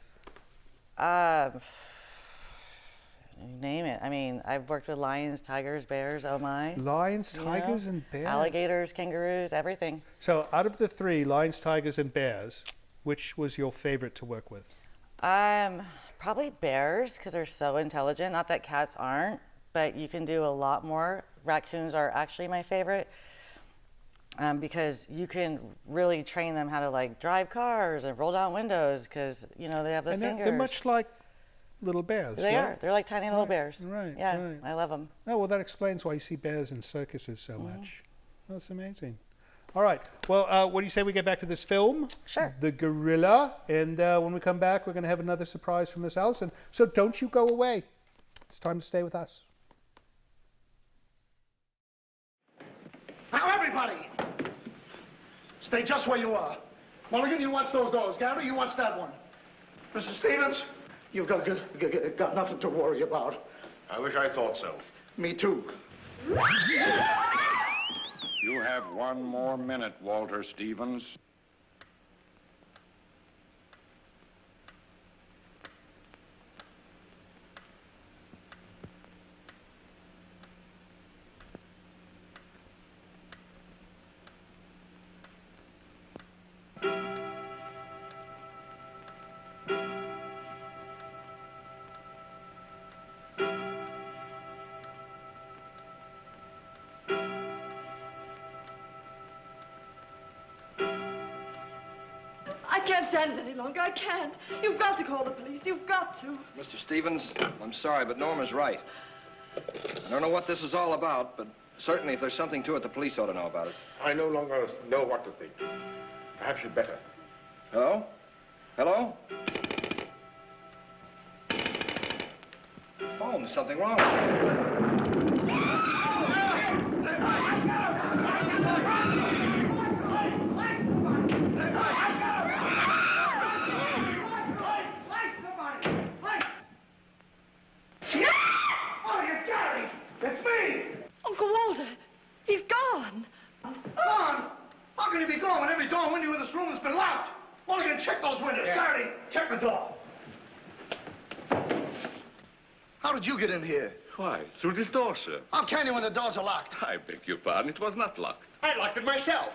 You name it. I mean, I've worked with lions, tigers, bears, oh my. Lions, You tigers, know? and bears? Alligators, kangaroos, everything. So out of the three, lions, tigers, and bears, which was your favorite to work with? Probably bears, because they're so intelligent. Not that cats aren't, but you can do a lot more. Raccoons are actually my favorite, because you can really train them how to like drive cars and roll down windows, because you know they have the And fingers. they're much like little bears. They right? are. They're like tiny little bears. Right. Yeah, right. I love them. Oh, well, that explains why you see bears in circuses so much. That's amazing. All right. Well, what do you say we get back to this film? Sure. The Gorilla. And when we come back, we're going to have another surprise from Miss Alison. So don't you go away. It's time to stay with us. Now, everybody, stay just where you are. Mulligan, you watch those doors. Gary, you watch that one. Mr. Stevens, you've got nothing to worry about. I wish I thought so. Me too. You have 1 more minute, Walter Stevens. I can't stand it any longer. I can't. You've got to call the police. You've got to. Mr. Stevens, I'm sorry, but Norma's right. I don't know what this is all about, but certainly if there's something to it, the police ought to know about it. I no longer know what to think. Perhaps you'd better. Hello? Hello? Phone, there's something wrong with it. It's me! Uncle Walter, he's gone. Gone? How can he be gone when every door and window in this room has been locked? Mulligan, check those windows. Gary, check the door. How did you get in here? Why, through this door, sir. How can you when the doors are locked? I beg your pardon, it was not locked. I locked it myself.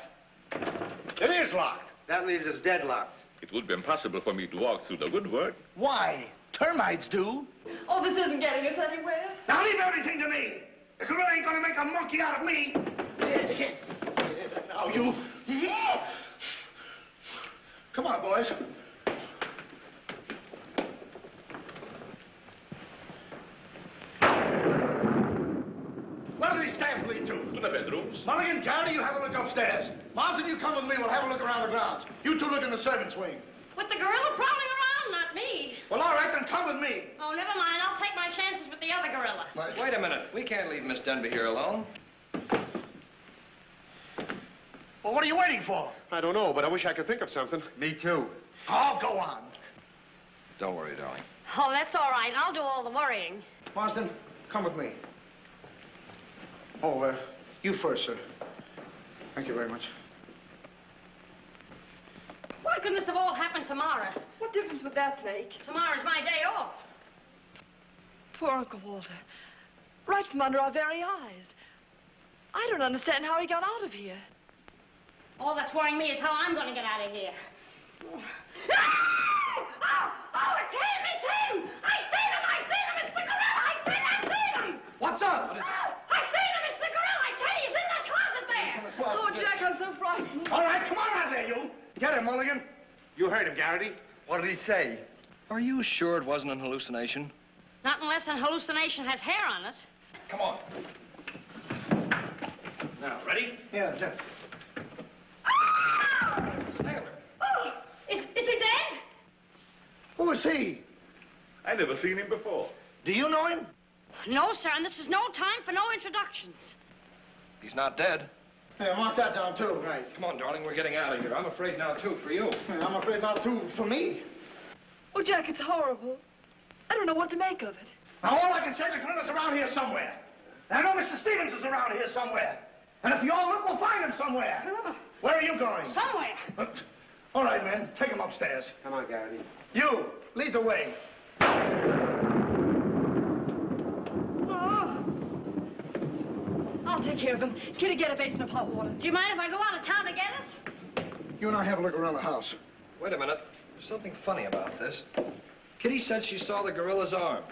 It is locked. That leaves us deadlocked. It would be impossible for me to walk through the woodwork. Why? Termites do. Oh, this isn't getting us anywhere. Now leave everything to me. The gorilla ain't gonna make a monkey out of me. Now you. Come on, boys. Where do these stairs lead to? To the bedrooms. Mulligan, Gary, you have a look upstairs. Marsden, you come with me. We'll have a look around the grounds. You two look in the servants' wing. With the gorilla prowling around, not me. Well, all right, then come with me. Oh, never mind. I'll take my chances with the other gorilla. Wait a minute. We can't leave Miss Denby here alone. Well, what are you waiting for? I don't know, but I wish I could think of something. Me too. Oh, go on. Don't worry, darling. Oh, that's all right. I'll do all the worrying. Marsden, come with me. Oh, you first, sir. Thank you very much. Why couldn't this have all happened tomorrow? What difference would that make? Tomorrow's my day off. Poor Uncle Walter. Right from under our very eyes. I don't understand how he got out of here. All that's worrying me is how I'm going to get out of here. Oh, it's him! It's him! I seen him! I seen him! It's the gorilla! I seen him! What's up? I seen him! It's the gorilla! I tell you, he's in that closet there! Oh, Jack, I'm so frightened. All right, come on out there, you. Get him, Mulligan. You heard him, Garrity. What did he say? Are you sure it wasn't an hallucination? Not unless an hallucination has hair on it. Come on. Now, ready? Yeah, Jeff. Oh, is he dead? Who is he? I never seen him before. Do you know him? No, sir, and this is no time for no introductions. He's not dead. Hey, mark that down, too. Right. Come on, darling, we're getting out of here. I'm afraid now, too, for you. Hey, I'm afraid now, too, for me. Oh, Jack, it's horrible. I don't know what to make of it. Now, all I can say, the gorilla's around here somewhere. And I know Mr. Stevens is around here somewhere. And if you all look, we'll find him somewhere. Where are you going? Somewhere. All right, men, take him upstairs. Come on, Garrity. You, lead the way. I'll take care of him. Kitty, get a basin of hot water. Do you mind if I go out of town to get us? You and I have a look around the house. Wait a minute. There's something funny about this. Kitty said she saw the gorilla's arm.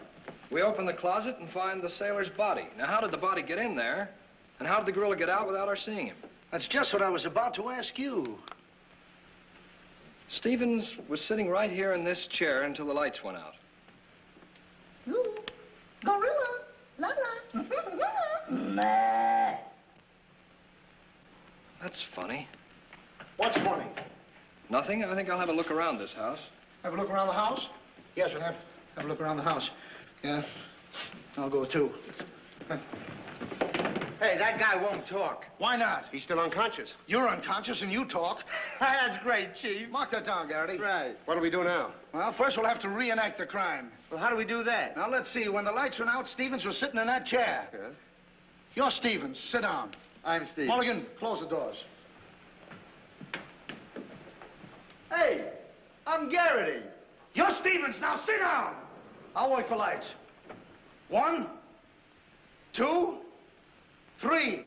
We open the closet and find the sailor's body. Now, how did the body get in there? And how did the gorilla get out without our seeing him? That's just what I was about to ask you. Stevens was sitting right here in this chair until the lights went out. Ooh, gorilla. La la. Nah. That's funny. What's funny? Nothing. I think I'll have a look around this house. Have a look around the house? Yes, we'll have a look around the house. Yeah, I'll go too. Hey, that guy won't talk. Why not? He's still unconscious. You're unconscious and you talk. That's great, Chief. Mark that down, Garrity. Right. What do we do now? Well, first we'll have to reenact the crime. Well, how do we do that? Now, let's see. When the lights went out, Stevens was sitting in that chair. Yeah. You're Stevens. Sit down. I'm Steve. Mulligan, close the doors. Hey, I'm Garrity. You're Stevens. Now sit down. I'll wait for lights. 1, 2, 3.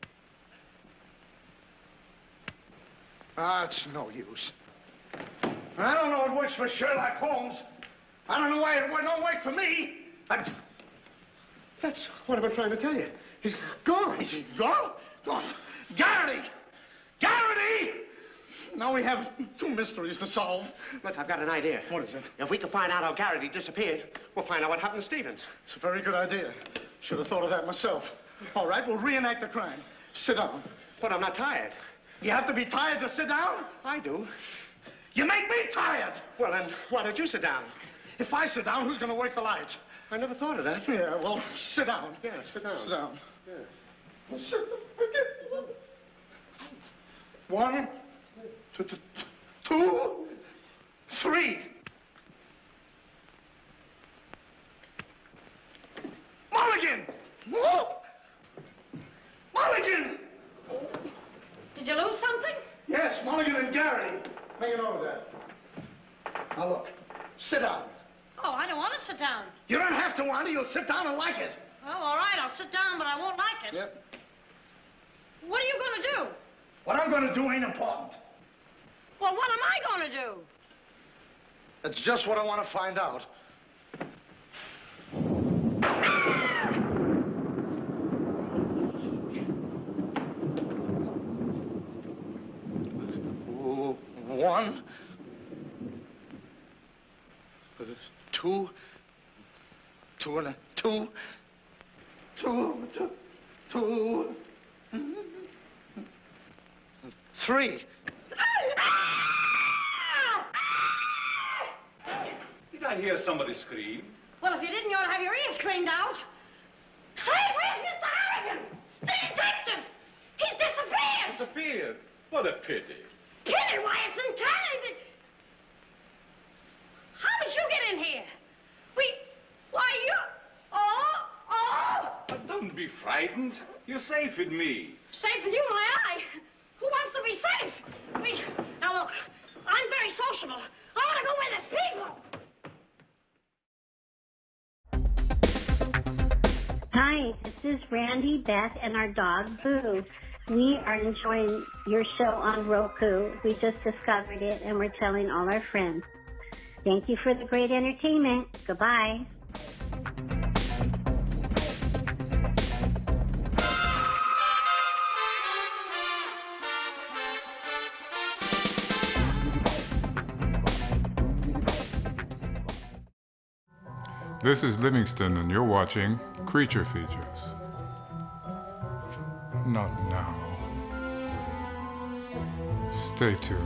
It's no use. I don't know it works for Sherlock Holmes. I don't know why it don't work for me. That's what I've been trying to tell you. He's gone. Is he gone? Gone. Garrity! Garrity! Now we have 2 mysteries to solve. Look, I've got an idea. What is it? If we can find out how Garrity disappeared, we'll find out what happened to Stevens. It's a very good idea. Should have thought of that myself. All right, we'll reenact the crime. Sit down. But I'm not tired. You have to be tired to sit down? I do. You make me tired. Well, then, why don't you sit down? If I sit down, who's going to work the lights? I never thought of that. Yeah, well, sit down. Yeah, sit down. Sit down. Yeah. 1, 2, 3. Mulligan! Whoa! Mulligan! Did you lose something? Yes, Mulligan and Garrity. Make a note of that. Now look, sit down. Oh, I don't want to sit down. You don't have to want it. You'll sit down and like it. Oh, all right, I'll sit down, but I won't like it. Yep. What are you going to do? What I'm going to do ain't important. Well, what am I going to do? That's just what I want to find out. One, 2, 2 and 2, 3. Did I hear somebody scream? Well, if you didn't, you ought to have your ears cleaned out. Say, where's Mr. Harrigan? The detective! He's disappeared! Disappeared? What a pity. Pity, why, it's uncanny. How did you get in here? Why, you... Oh! Don't be frightened. You're safe with me. Safe with you, my eye. Who wants to be safe? Now, look, I'm very sociable. I want to go where there's people. Hi, this is Randy, Beth, and our dog, Boo. We are enjoying your show on Roku. We just discovered it, and we're telling all our friends. Thank you for the great entertainment. Goodbye. This is Livingston, and you're watching Creature Features. Not now. Stay tuned.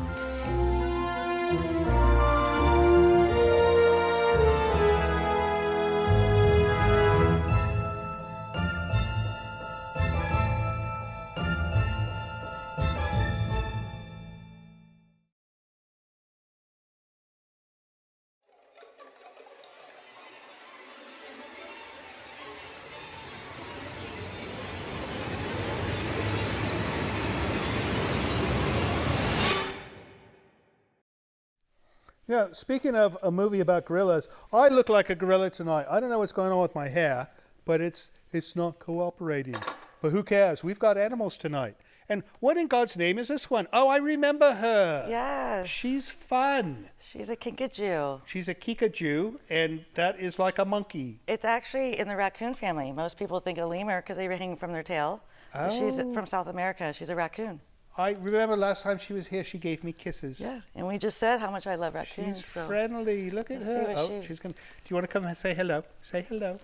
Yeah, speaking of a movie about gorillas, I look like a gorilla tonight. I don't know what's going on with my hair, but it's not cooperating. But who cares? We've got animals tonight. And what in God's name is this one? Oh, I remember her. Yes. She's fun. She's a kinkajou. She's a kinkajou, and that is like a monkey. It's actually in the raccoon family. Most people think a lemur because they hang from their tail. Oh. She's from South America. She's a raccoon. I remember last time she was here, she gave me kisses. Yeah, and we just said how much I love raccoons. She's friendly. Look at her. Oh, she's going to... Do you want to come and say hello? Say hello.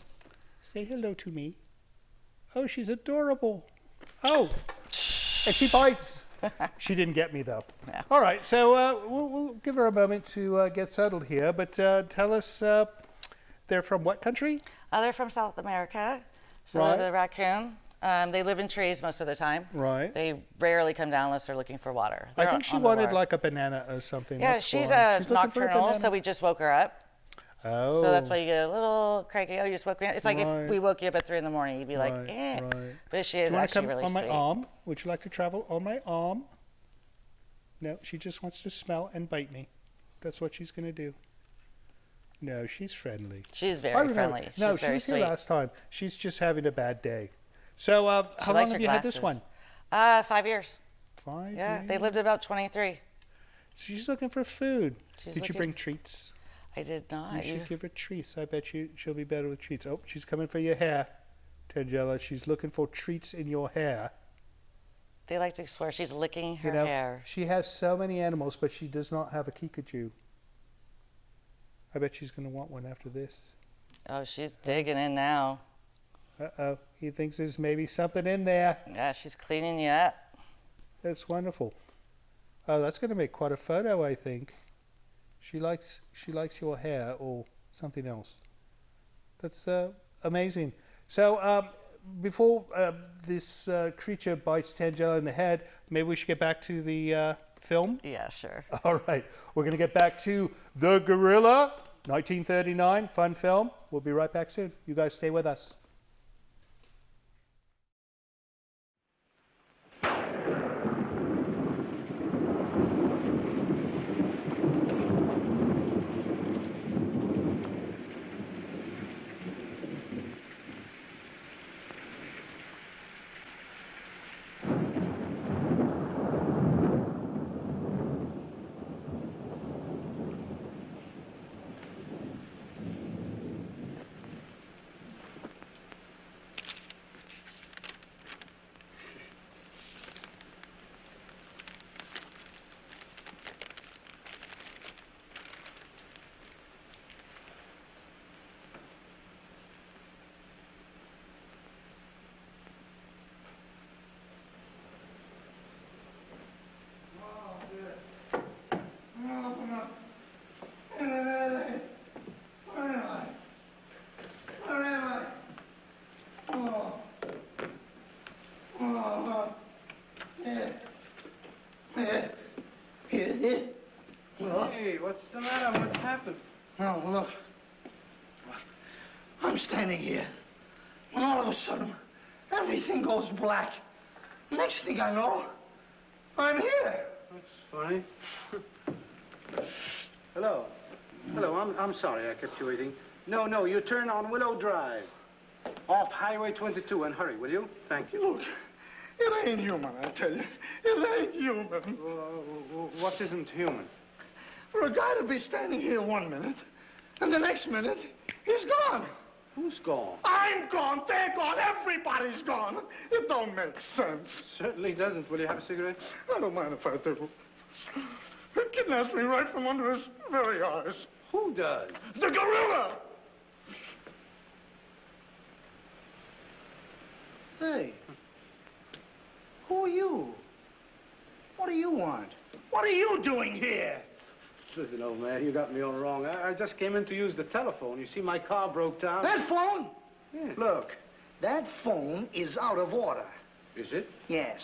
Say hello to me. Oh, she's adorable. Oh, and she bites. She didn't get me, though. No. All right, so we'll give her a moment to get settled here. But tell us, they're from what country? They're from South America. So Right. they're the raccoon. They live in trees most of the time. Right. They rarely come down unless they're looking for water. I They're think she on the wanted water. like a banana or something. Yeah, That's she's why. She's looking for a nocturnal, banana. so we just woke her up. Oh. So that's why you get a little cranky. Oh, you just woke me up. It's like Right. if we woke you up at 3 in the morning, you'd be like, Right, eh. right. But she Do is you want to actually come really on my sweet. arm? Would you like to travel on my arm? No, she just wants to smell and bite me. That's what she's going to do. No, she's friendly. She's I very remember- friendly. No, She's she very was here sweet. last time. She's just having a bad day. So how long likes have her you had this glasses. one? 5 years. 5 Yeah, years? they lived about 23. She's looking for food. She's Did you looking- bring treats? I did not. You should give her treats. I bet she'll be better with treats. Oh, she's coming for your hair, Tangela. She's looking for treats in your hair. They like to swear she's licking her You know, hair. she has so many animals, but she does not have a kinkajou. I bet she's going to want one after this. Oh, she's digging in now. Uh-oh. He thinks there's maybe something in there. Yeah, she's cleaning you up. That's wonderful. Oh, that's going to make quite a photo, I think. She likes your hair or something else. That's amazing. So before this creature bites Tangela in the head, maybe we should get back to the film? Yeah, sure. All right. We're going to get back to The Gorilla, 1939, fun film. We'll be right back soon. You guys stay with us. Hey, what's the matter? What's happened? Oh, look. I'm standing here, and all of a sudden, everything goes black. Next thing I know, I'm here. That's funny. Hello. Hello, I'm sorry I kept you waiting. No, you turn on Willow Drive. Off Highway 22, and hurry, will you? Thank you. Look, it ain't human, I tell you. It ain't human. What isn't human? For a guy to be standing here 1 minute, and the next minute, he's gone. Who's gone? I'm gone, they're gone, everybody's gone. It don't make sense. Certainly doesn't. Will you have a cigarette? I don't mind if I do. He kidnaps me right from under his very eyes. Who does? The gorilla! Hey. Who are you? What do you want? What are you doing here? Listen, old man, you got me all wrong. I just came in to use the telephone. You see, my car broke down. That phone? Yeah. Look, that phone is out of order. Is it? Yes.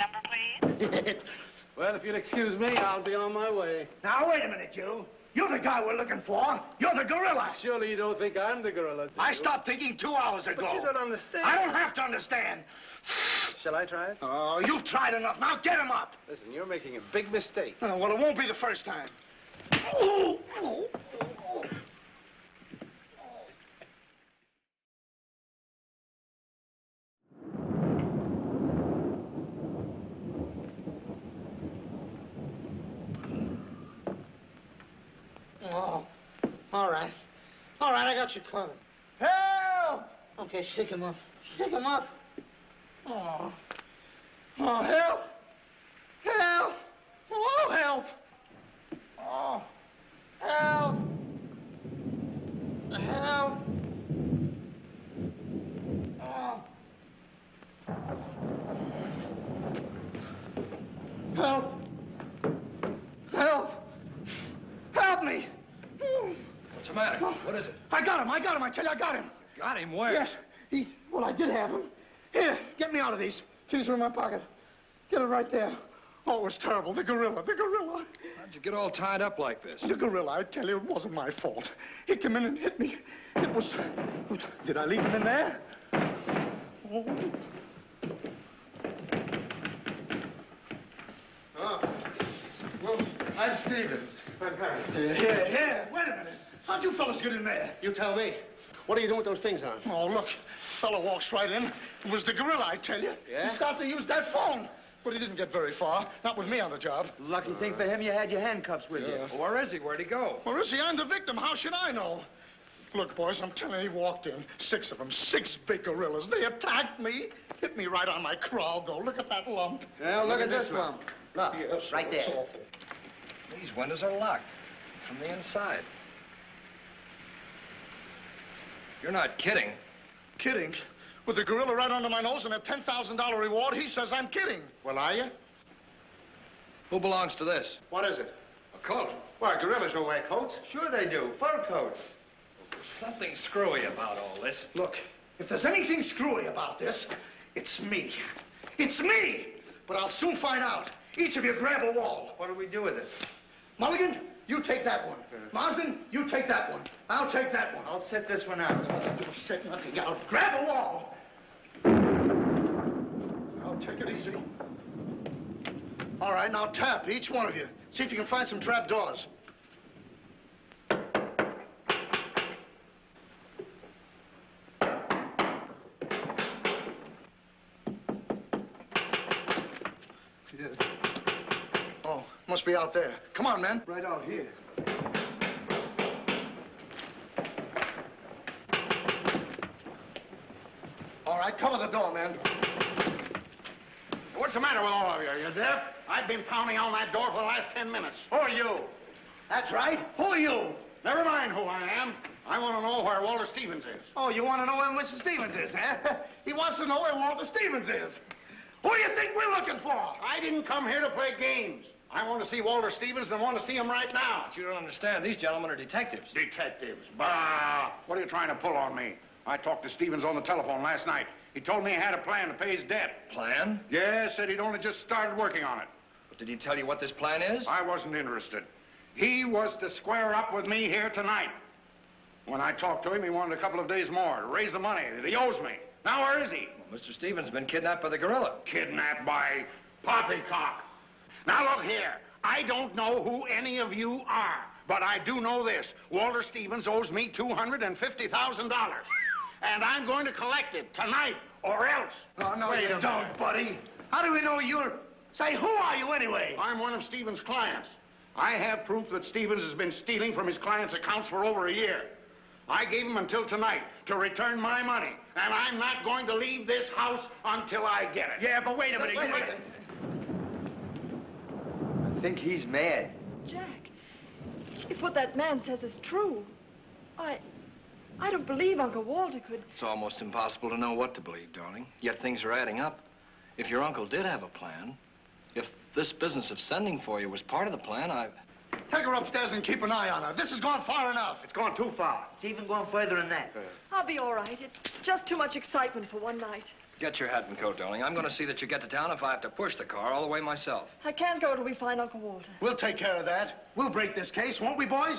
Number, please. Well, if you'll excuse me, I'll be on my way. Now, wait a minute, you. You're the guy we're looking for. You're the gorilla. Surely you don't think I'm the gorilla, do I you? stopped thinking 2 hours ago. But you don't understand. I don't have to understand. Shall I try it? Oh, you've tried enough. Now get him up. Listen, you're making a big mistake. Oh, well, it won't be the first time. Oh, all right. All right, I got you covered. Help! Okay, shake him up. Shake him up. Oh. Oh, help! Help! Oh, help! Oh, help! Help! Oh. Help! Help! Help me! What's the matter? What is it? I got him. I tell you, I got him. Got him where? Yes. Well, I did have him. Here, get me out of these. These are in my pocket. Get it right there. Oh, it was terrible. The gorilla. How'd you get all tied up like this? The gorilla, I tell you, it wasn't my fault. He came in and hit me. It was... Did I leave him in there? Oh. Well, I'm Stevens. I'm Harry. Here. Wait a minute. How'd you fellas get in there? You tell me. What are you doing with those things on? Oh, look. Fellow walks right in. It was the gorilla, I tell you. Yeah? He started to use that phone. But he didn't get very far. Not with me on the job. Lucky thing for him, you had your handcuffs with you. Well, where is he? Where'd he go? Where is he? I'm the victim. How should I know? Look, boys, I'm telling you, he walked in. 6 of them. 6 big gorillas. They attacked me. Hit me right on my crown, though. Look at that lump. Well, look at this lump. Look, yes, right there. It's awful. These windows are locked from the inside. You're not kidding. Kidding? With the gorilla right under my nose and a $10,000 reward, he says I'm kidding. Well, are you? Who belongs to this? What is it? A coat. Well, gorillas don't wear coats. Sure they do. Fur coats. There's something screwy about all this. Look, if there's anything screwy about this, it's me. It's me! But I'll soon find out. Each of you grab a wall. What do we do with it? Mulligan, you take that one. Marsden, you take that one. I'll take that one. I'll set this one out. You'll set nothing out. Grab a wall. I'll take it easy. All right, now tap, each one of you. See if you can find some trap doors. Oh, must be out there. Come on, men. Right out here. All right, cover the door, man. What's the matter with all of you? Are you deaf? I've been pounding on that door for the last 10 minutes. Who are you? That's right. Who are you? Never mind who I am. I want to know where Walter Stevens is. Oh, you want to know where Mr. Stevens is, eh? He wants to know where Walter Stevens is. Who do you think we're looking for? I didn't come here to play games. I want to see Walter Stevens and I want to see him right now. But you don't understand. These gentlemen are detectives. Detectives? Bah! What are you trying to pull on me? I talked to Stevens on the telephone last night. He told me he had a plan to pay his debt. Plan? Yes, said he'd only just started working on it. But did he tell you what this plan is? I wasn't interested. He was to square up with me here tonight. When I talked to him, he wanted a couple of days more to raise the money that he owes me. Now, where is he? Well, Mr. Stevens has been kidnapped by the gorilla. Kidnapped by Poppycock. Now, look here. I don't know who any of you are, but I do know this. Walter Stevens owes me $250,000. And I'm going to collect it tonight, or else. No, you don't, buddy. How do we know you're... Say, who are you anyway? I'm one of Stevens' clients. I have proof that Stevens has been stealing from his clients' accounts for over a year. I gave him until tonight to return my money, and I'm not going to leave this house until I get it. Yeah, but wait a minute. I think he's mad. Jack, if what that man says is true, I don't believe Uncle Walter could... It's almost impossible to know what to believe, darling. Yet things are adding up. If your uncle did have a plan, if this business of sending for you was part of the plan, Take her upstairs and keep an eye on her. This has gone far enough. It's gone too far. It's even gone further than that. I'll be all right. It's just too much excitement for one night. Get your hat and coat, darling. I'm going to see that you get to town if I have to push the car all the way myself. I can't go till we find Uncle Walter. We'll take care of that. We'll break this case, won't we, boys?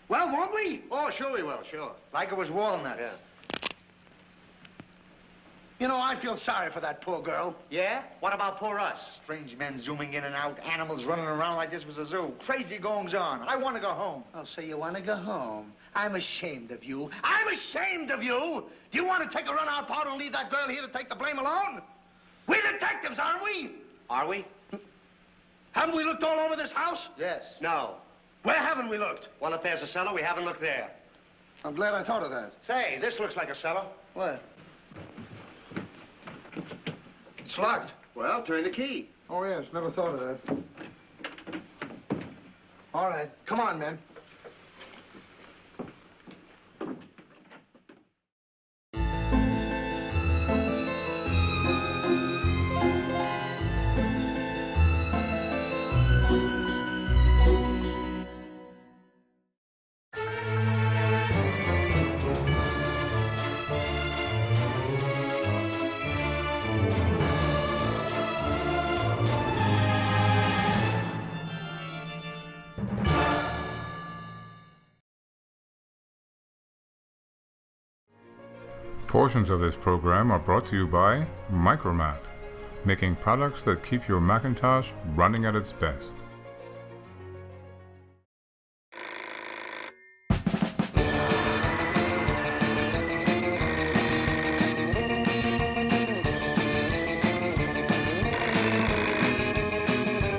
Well, won't we? Oh, sure we will, sure. Like it was walnuts. Yeah. You know, I feel sorry for that poor girl. Yeah? What about poor us? Strange men zooming in and out, animals running around like this was a zoo. Crazy goings on. I want to go home. Oh, so you want to go home? I'm ashamed of you. I'm ashamed of you! Do you want to take a run out powder and leave that girl here to take the blame alone? We're detectives, aren't we? Are we? Haven't we looked all over this house? Yes. No. Where haven't we looked? Well, if there's a cellar, we haven't looked there. I'm glad I thought of that. Say, this looks like a cellar. What? It's locked. Well, turn the key. Oh, yes. Never thought of that. All right. Come on, men. Portions of this program are brought to you by Micromat, making products that keep your Macintosh running at its best.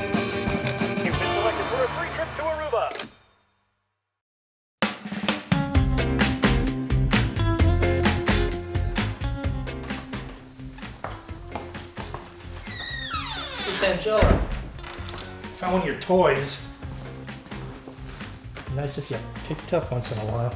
You've been selected for a free trip to Aruba. Angela, found one of your toys. Nice if you picked up once in a while.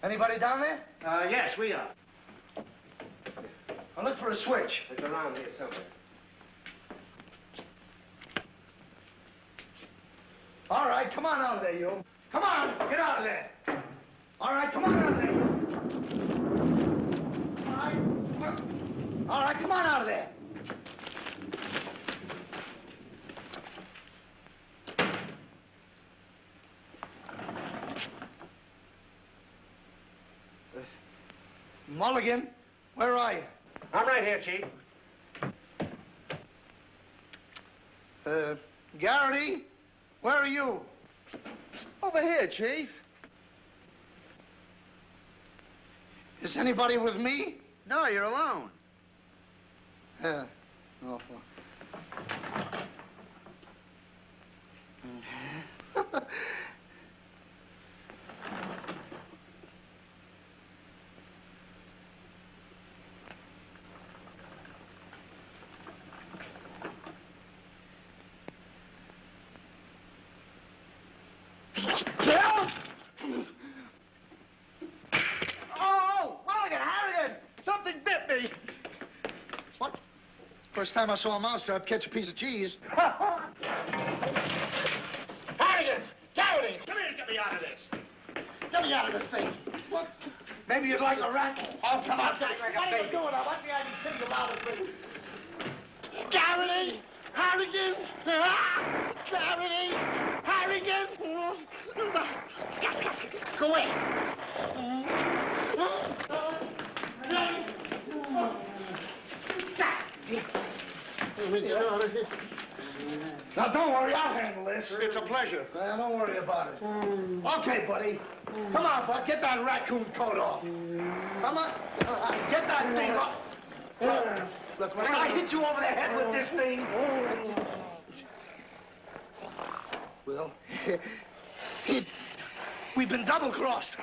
Anybody down there? Yes, we are. I'll look for a switch. It's around here somewhere. All right, come on out of there, you. Come on, get out of there. All right, come on out of there. All right, come on out of there. Mulligan, where are you? I'm right here, Chief. Garrity, where are you? Over here, Chief. Is anybody with me? No, you're alone. Yeah. Oh, Oh, Mulligan, Harrigan! Something bit me! What? First time I saw a mousetrap catch a piece of cheese. Harrigan! Garrity! Come here and get me out of this! Get me out of this thing! What? Maybe you'd like a rat? Oh, come on, Jack, like What a are you baby. doing? I want the idea to think about it, please. Garrity! Harrigan! Garrity! Harrigan! Go away! Now, don't worry, I'll handle this. It's a pleasure. Don't worry about it. Okay, buddy. Come on, bud. Get that raccoon coat off. Come on. Get that thing off. Look, when I hit you over the head with this thing... Well, we've been double-crossed.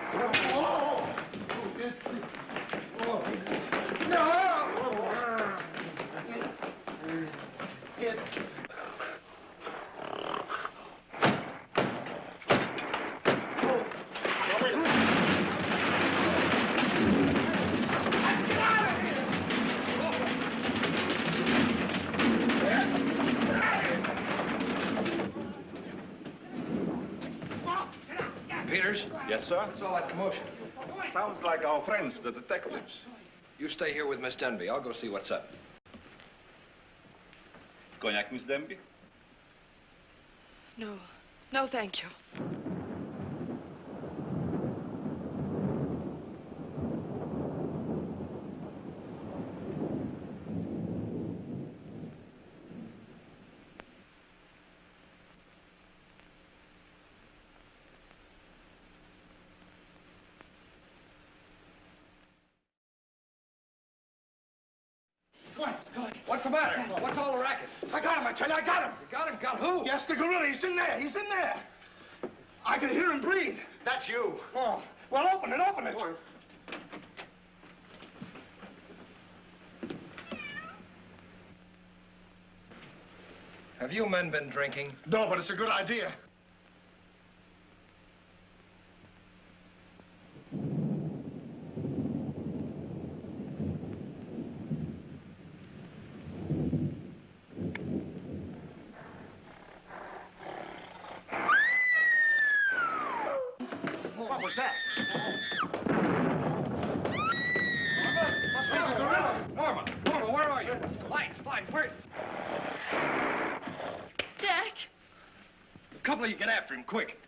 Peters, Peters? Yes, sir? What's all that commotion? Sounds like our friends, the detectives. You stay here with Miss Denby. I'll go see what's up. Cognac, Miss Denby? No. No, thank you. What's the matter? What's all the racket? I got him, I tell you, I got him. You got him? Got who? Yes, the gorilla. He's in there. He's in there. I can hear him breathe. That's you. Oh, well, open it, open it. Have you men been drinking? No, but it's a good idea. What was that? Must be the gorilla. Norma, where are you? Lights, where? Jack! A couple of you get after him, quick.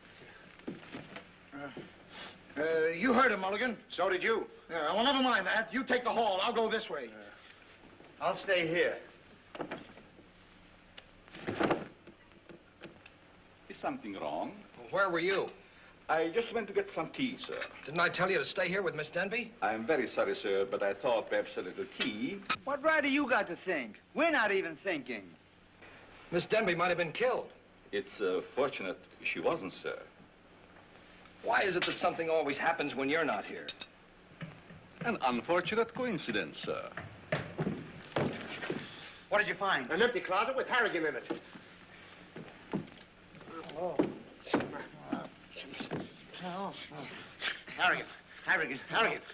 You heard him, Mulligan. So did you. Yeah, well, never mind that. You take the hall. I'll go this way. I'll stay here. Is something wrong? Well, where were you? I just went to get some tea, sir. Didn't I tell you to stay here with Miss Denby? I'm very sorry, sir, but I thought perhaps a little tea. What right do you got to think? We're not even thinking. Miss Denby might have been killed. It's fortunate she wasn't, sir. Why is it that something always happens when you're not here? An unfortunate coincidence, sir. What did you find? An empty closet with Harrigan in it. Oh. Harrigan,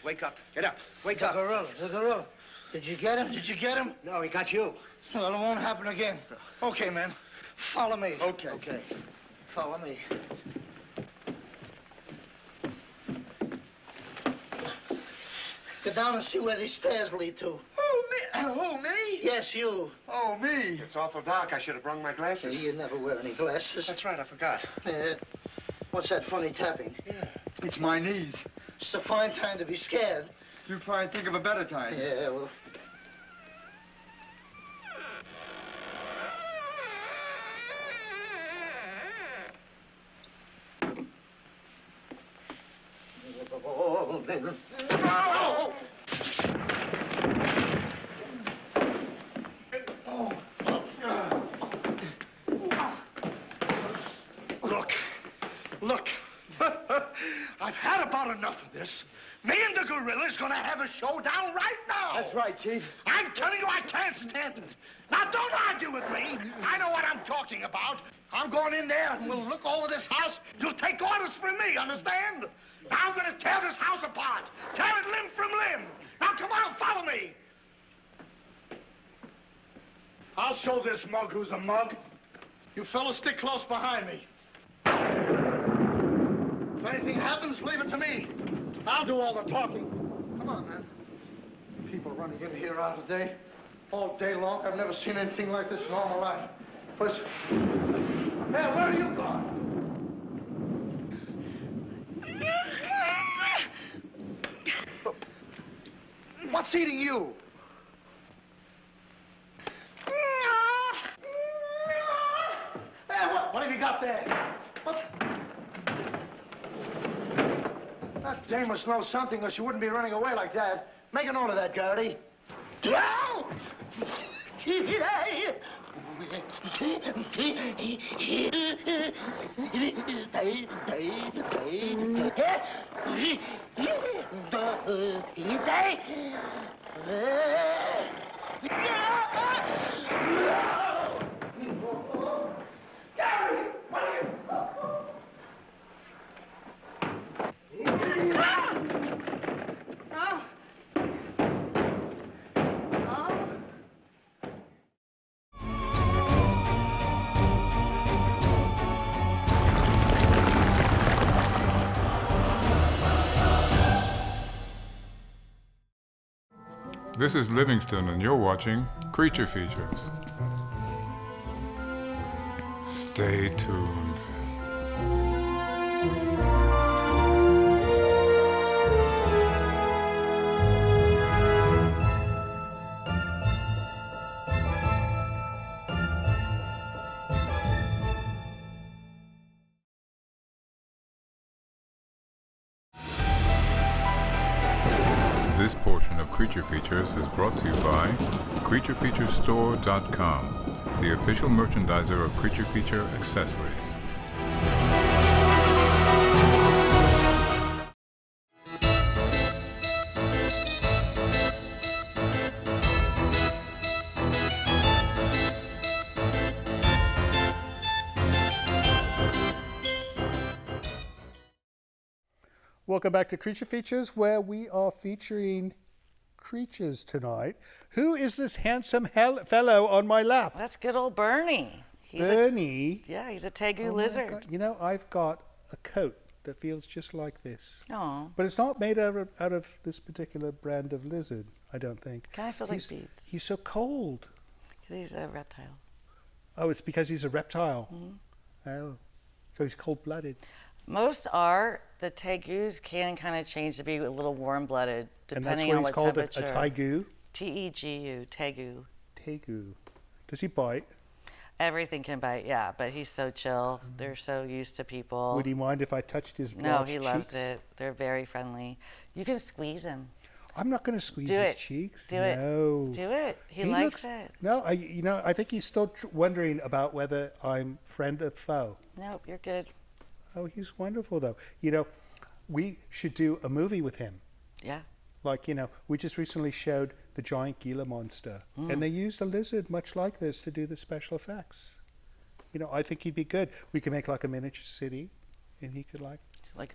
wake up. Get up. Wake The up. gorilla. Did you get him? No, he got you. Well, it won't happen again. Okay, man. Follow me. Okay. Follow me. Get down and see where these stairs lead to. Who, me? Yes, you. Oh, me. It's awful dark. I should have brung my glasses. You never wear any glasses. That's right, I forgot. What's that funny tapping? It's my knees. It's a fine time to be scared. You try and think of a better time. Yeah, well... Look. I've had about enough of this. Me and the gorilla's gonna have a showdown right now. That's right, Chief. I'm telling you, I can't stand it. Now, don't argue with me. I know what I'm talking about. I'm going in there and we'll look over this house. You'll take orders from me, understand? Now I'm gonna tear this house apart. Tear it limb from limb. Now, come on, follow me. I'll show this mug who's a mug. You fellas stick close behind me. If anything happens, leave it to me. I'll do all the talking. Come on, man. People running in here out of day, all day long. I've never seen anything like this in all my life. First, hey, where are you going? What's eating you? Hey, what have you got there? What? That dame must know something or she wouldn't be running away like that. Make a note of that, Garrity. This is Livingston, and you're watching Creature Features. Stay tuned. This portion of Creature Features is brought to you by CreatureFeatureStore.com, the official merchandiser of Creature Feature accessories. Welcome back to Creature Features, where we are featuring creatures tonight. Who is this handsome fellow on my lap? That's good old Bernie. Bernie? He's a tegu lizard. God. You know, I've got a coat that feels just like this. Aw. But it's not made out of this particular brand of lizard, I don't think. Kind of feels like beads. He's so cold. He's a reptile. Oh, it's because he's a reptile. Mm-hmm. Oh, so he's cold-blooded. Most are. The tegus can kind of change to be a little warm-blooded, depending on what temperature. And that's what he's called, a tegu? T-E-G-U, tegu. Tegu. Does he bite? Everything can bite, yeah, but he's so chill. They're so used to people. Would he mind if I touched his large No, he cheeks? loves it. They're very friendly. You can squeeze him. I'm not going to squeeze his cheeks. Do it. No. Do it. He likes it. No, I think he's still wondering about whether I'm friend or foe. Nope, you're good. Oh, he's wonderful, though. You know, we should do a movie with him. Yeah. Like, you know, we just recently showed the giant Gila monster, and they used a lizard much like this to do the special effects. You know, I think he'd be good. We could make like a miniature city, and he could like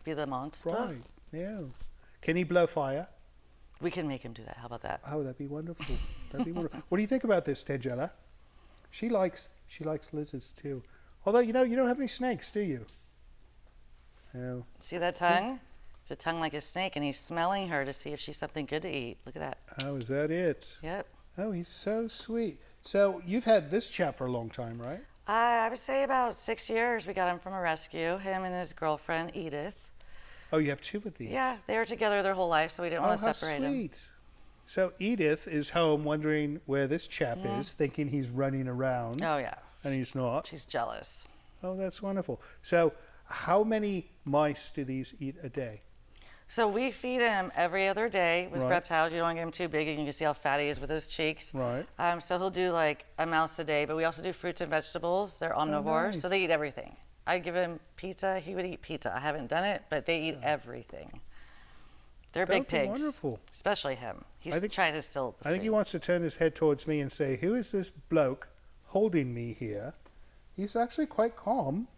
be the monster. Right. Yeah. Can he blow fire? We can make him do that. How about that? Oh, that'd be wonderful. That'd be wonderful. What do you think about this, Tangela? She likes lizards too. Although, you know, you don't have any snakes, do you? No. See that tongue? It's a tongue like a snake, and he's smelling her to see if she's something good to eat. Look at that. Oh, is that it? Yep. Oh, he's so sweet. So you've had this chap for a long time, right? I would say about 6 years. We got him from a rescue, him and his girlfriend, Edith. Oh, you have two of these? Yeah, they were together their whole life, so we didn't want to separate them. Oh, how sweet. So Edith is home wondering where this chap is, thinking he's running around. Oh, yeah. And he's not. She's jealous. Oh, that's wonderful. So how many mice do these eat a day? So we feed him every other day with Right. reptiles. You don't want to get him too big, and you can see how fat he is with his cheeks. Right. So he'll do like a mouse a day, but we also do fruits and vegetables. They're omnivores, nice. so they eat everything. I give him pizza, he would eat pizza. I haven't done it, but they eat everything. They're That big would be pigs. wonderful. Especially him. He's trying to still. I think he wants to turn his head towards me and say, "Who is this bloke holding me here?" He's actually quite calm.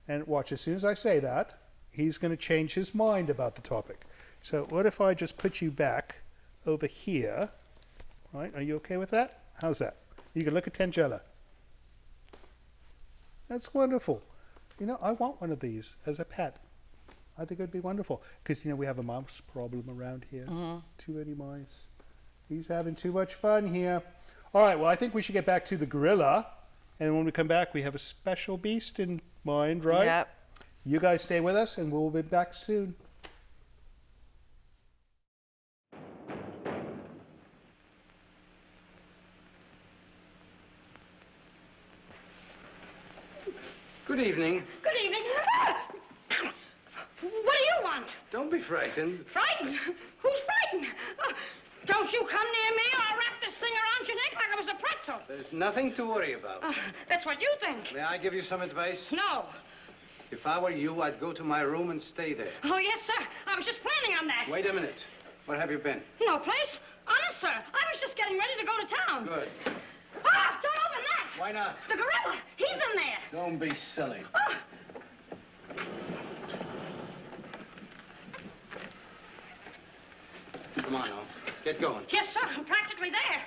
And watch, as soon as I say that, he's going to change his mind about the topic. So what if I just put you back over here? Right? Are you okay with that? How's that? You can look at Tangela. That's wonderful. You know, I want one of these as a pet. I think it would be wonderful. Because, you know, we have a mouse problem around here. Too many mice. He's having too much fun here. All right, well, I think we should get back to the gorilla. And when we come back, we have a special beast in mind, right? Yep. You guys stay with us, and we'll be back soon. Good evening. Good evening. What do you want? Don't be frightened. Frightened? Who's frightened? Don't you come near me or I'll wrap this thing around your neck like it was a pretzel. There's nothing to worry about. That's what you think. May I give you some advice? No. If I were you, I'd go to my room and stay there. Oh, yes, sir. I was just planning on that. Wait a minute. Where have you been? No place. Honest, sir. I was just getting ready to go to town. Good. Ah, don't open that. Why not? The gorilla. He's in there. Don't be silly. Come on, now. Get going. Yes, sir. I'm practically there.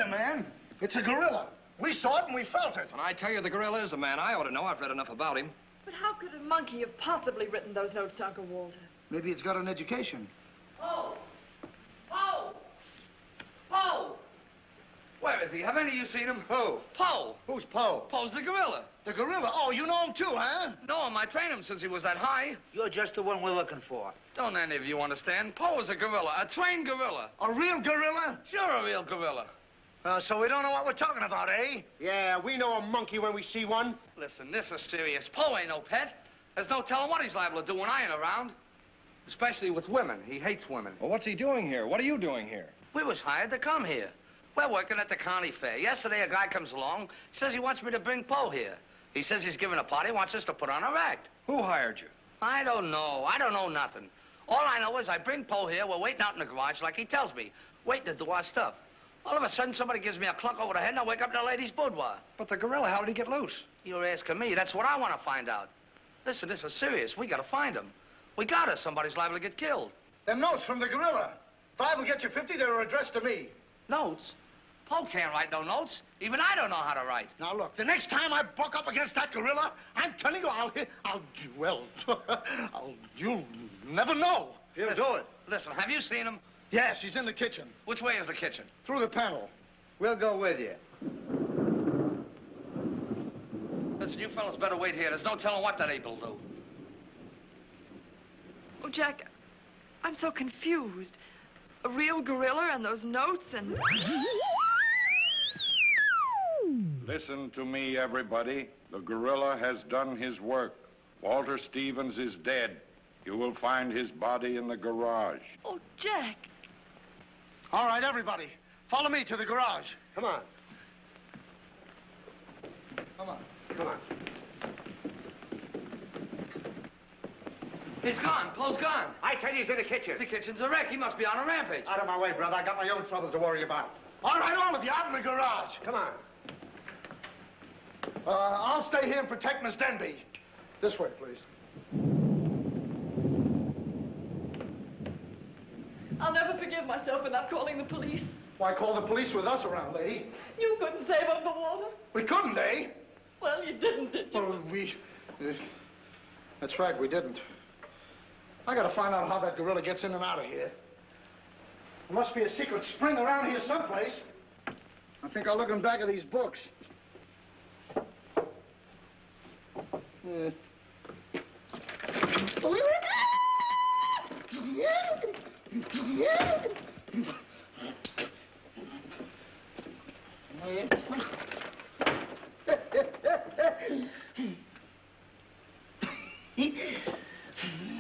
a man. It's a gorilla. We saw it and we felt it. When I tell you the gorilla is a man, I ought to know. I've read enough about him. But how could a monkey have possibly written those notes to Uncle Walter? Maybe it's got an education. Poe! Poe! Poe! Where is he? Have any of you seen him? Who? Poe! Who's Poe? Poe's the gorilla. The gorilla? Oh, you know him too, huh? No, I trained him since he was that high. You're just the one we're looking for. Don't any of you understand? Poe is a gorilla, a trained gorilla. A real gorilla? Sure, a real gorilla. So we don't know what we're talking about, eh? Yeah, we know a monkey when we see one. Listen, this is serious. Poe ain't no pet. There's no telling what he's liable to do when I ain't around. Especially with women. He hates women. Well, what's he doing here? What are you doing here? We was hired to come here. We're working at the county fair. Yesterday, a guy comes along. He says he wants me to bring Poe here. He says he's giving a party, wants us to put on a act. Who hired you? I don't know. I don't know nothing. All I know is I bring Poe here. We're waiting out in the garage like he tells me. Waiting to do our stuff. All of a sudden, somebody gives me a clunk over the head, and I wake up in a lady's boudoir. But the gorilla, how did he get loose? You're asking me. That's what I want to find out. Listen, this is serious. We got to find him. We got to. Somebody's liable to get killed. Them notes from the gorilla. If I will get you 50, they're addressed to me. Notes? Poe can't write no notes. Even I don't know how to write. Now, look, the next time I buck up against that gorilla, I'm telling you, you'll never know. He'll do it. Listen, have you seen him? Yes, he's in the kitchen. Which way is the kitchen? Through the panel. We'll go with you. Listen, you fellas better wait here. There's no telling what that ape will do. Oh, Jack, I'm so confused. A real gorilla and those notes and... Listen to me, everybody. The gorilla has done his work. Walter Stevens is dead. You will find his body in the garage. Oh, Jack. All right, everybody. Follow me to the garage. Come on. Come on. Come on. He's gone. Poe's gone. I tell you, he's in the kitchen. The kitchen's a wreck. He must be on a rampage. Out of my way, brother. I got my own troubles to worry about. All right, all of you, out in the garage. Come on. I'll stay here and protect Miss Denby. This way, please. I'll never forgive myself for not calling the police. Why call the police with us around, lady? You couldn't save Uncle Walter. We couldn't, eh? Well, you didn't, did you? Well, that's right, we didn't. I gotta find out how that gorilla gets in and out of here. There must be a secret spring around here someplace. I think I'll look in back of these books.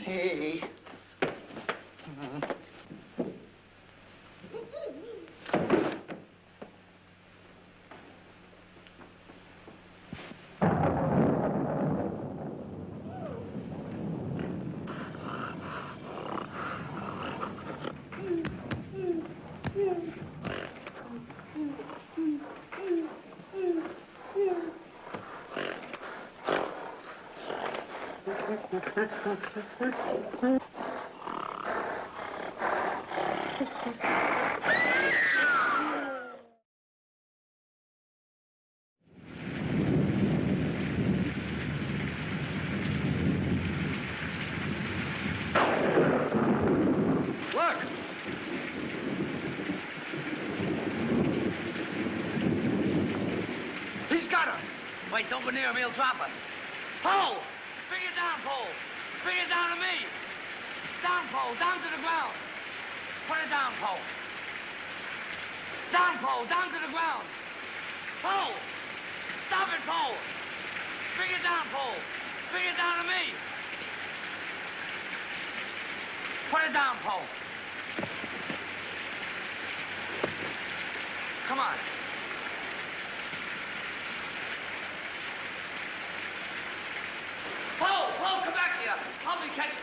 Hey. Wait, don't go near him. He'll drop it. Poe! Bring it down, Poe. Bring it down to me. Down, Poe. Down to the ground. Put it down, Poe. Down, Poe. Down to the ground. Poe! Stop it, Poe. Bring it down, Poe. Bring it down to me. Put it down, Poe. Come on. Poe, come back here. Help me catch it.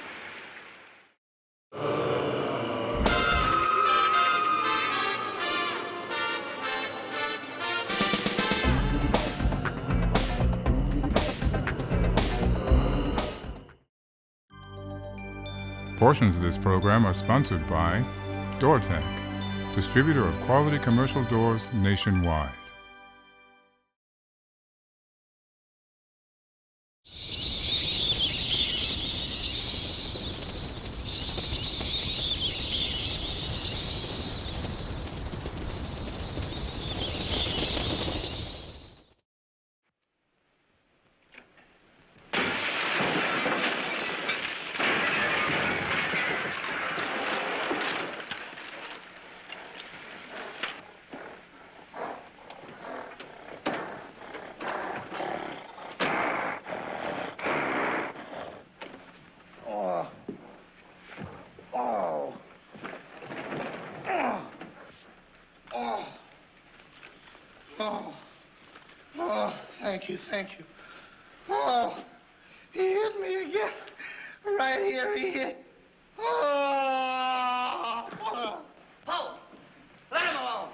Portions of this program are sponsored by DoorTech, distributor of quality commercial doors nationwide. Thank you. Oh, he hit me again. Right here, he hit. Oh. Paul, let him alone.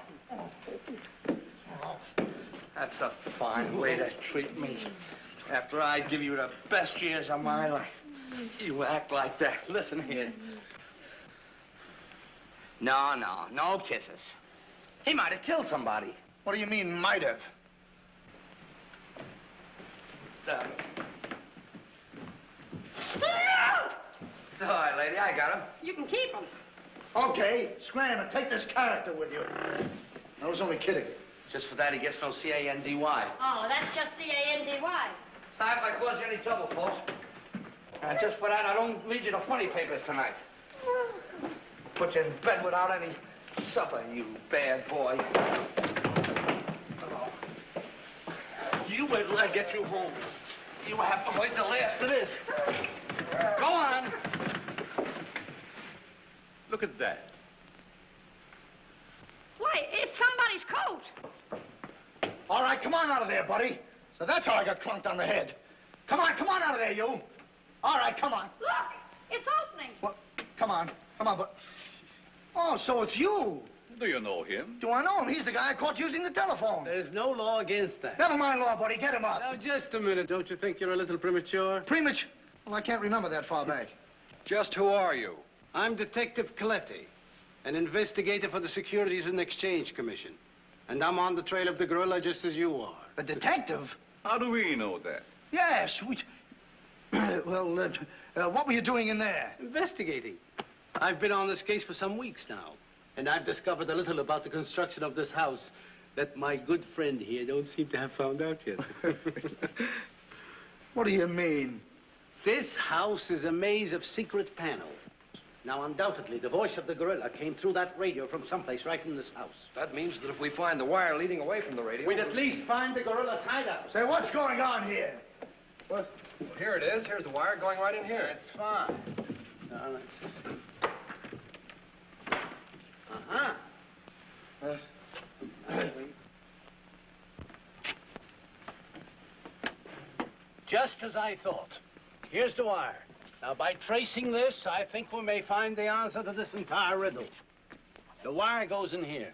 That's a fine way to treat me. After I give you the best years of my life, you act like that. Listen here. No kisses. He might have killed somebody. What do you mean, might have? It's all right, lady. I got him. You can keep him. Okay, scram and take this character with you. I was only kidding. Just for that, he gets no C-A-N-D-Y. Oh, that's just C-A-N-D-Y. Sorry if I caused you any trouble, folks. And just for that, I don't lead you to funny papers tonight. Put you in bed without any supper, you bad boy. Oh. You wait till I get you home. You have to wait till after this. Go on. Look at that. Why, it's somebody's coat. All right, come on out of there, buddy. So that's how I got clunked on the head. Come on out of there, you. All right, come on. Look, it's opening. What? Come on, but... Oh, so it's you. Do you know him? Do I know him? He's the guy I caught using the telephone. There's no law against that. Never mind law, buddy. Get him up. Now, just a minute. Don't you think you're a little premature? Premature? Well, I can't remember that far back. Just who are you? I'm Detective Coletti, an investigator for the Securities and Exchange Commission. And I'm on the trail of the gorilla just as you are. A detective? How do we know that? Yes, we... what were you doing in there? Investigating. I've been on this case for some weeks now. And I've discovered a little about the construction of this house that my good friend here don't seem to have found out yet. What do you mean? This house is a maze of secret panels. Now, undoubtedly, the voice of the gorilla came through that radio from someplace right in this house. That means that if we find the wire leading away from the radio... we'd at least find the gorilla's hideout. Say, what's going on here? What? Well, here it is. Here's the wire going right in here. That's fine. Now, let's see. Just as I thought. Here's the wire. Now, by tracing this, I think we may find the answer to this entire riddle. The wire goes in here.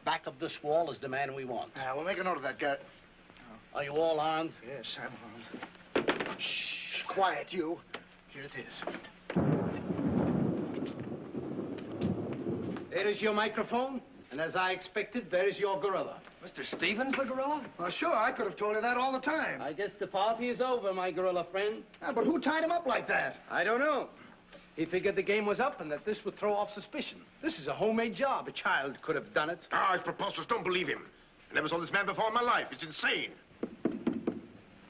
Back of this wall is the man we want. We'll make a note of that, Garrett. Are you all armed? Yes, I'm armed. Shh, quiet, you. Here it is. There is your microphone, and as I expected, there is your gorilla. Mr. Stevens, the gorilla? Well, sure, I could have told you that all the time. I guess the party is over, my gorilla friend. But who tied him up like that? I don't know. He figured the game was up and that this would throw off suspicion. This is a homemade job. A child could have done it. It's preposterous. Don't believe him. I never saw this man before in my life. It's insane.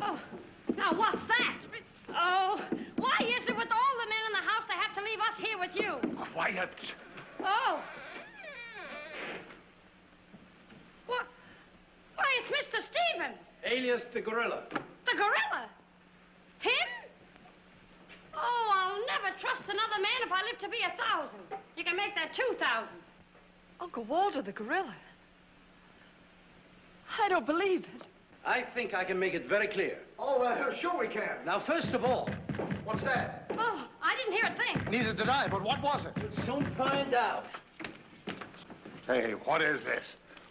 Oh, now what's that? Oh, why is it with all the men in the house they have to leave us here with you? Quiet. Oh. What? Why, it's Mr. Stevens. Alias the gorilla. The gorilla? Him? Oh, I'll never trust another man if I live to be 1,000. You can make that 2,000. Uncle Walter, the gorilla. I don't believe it. I think I can make it very clear. Oh, sure we can. Now, first of all... What's that? Oh, I didn't hear a thing. Neither did I, but what was it? We'll soon find out. Hey, what is this?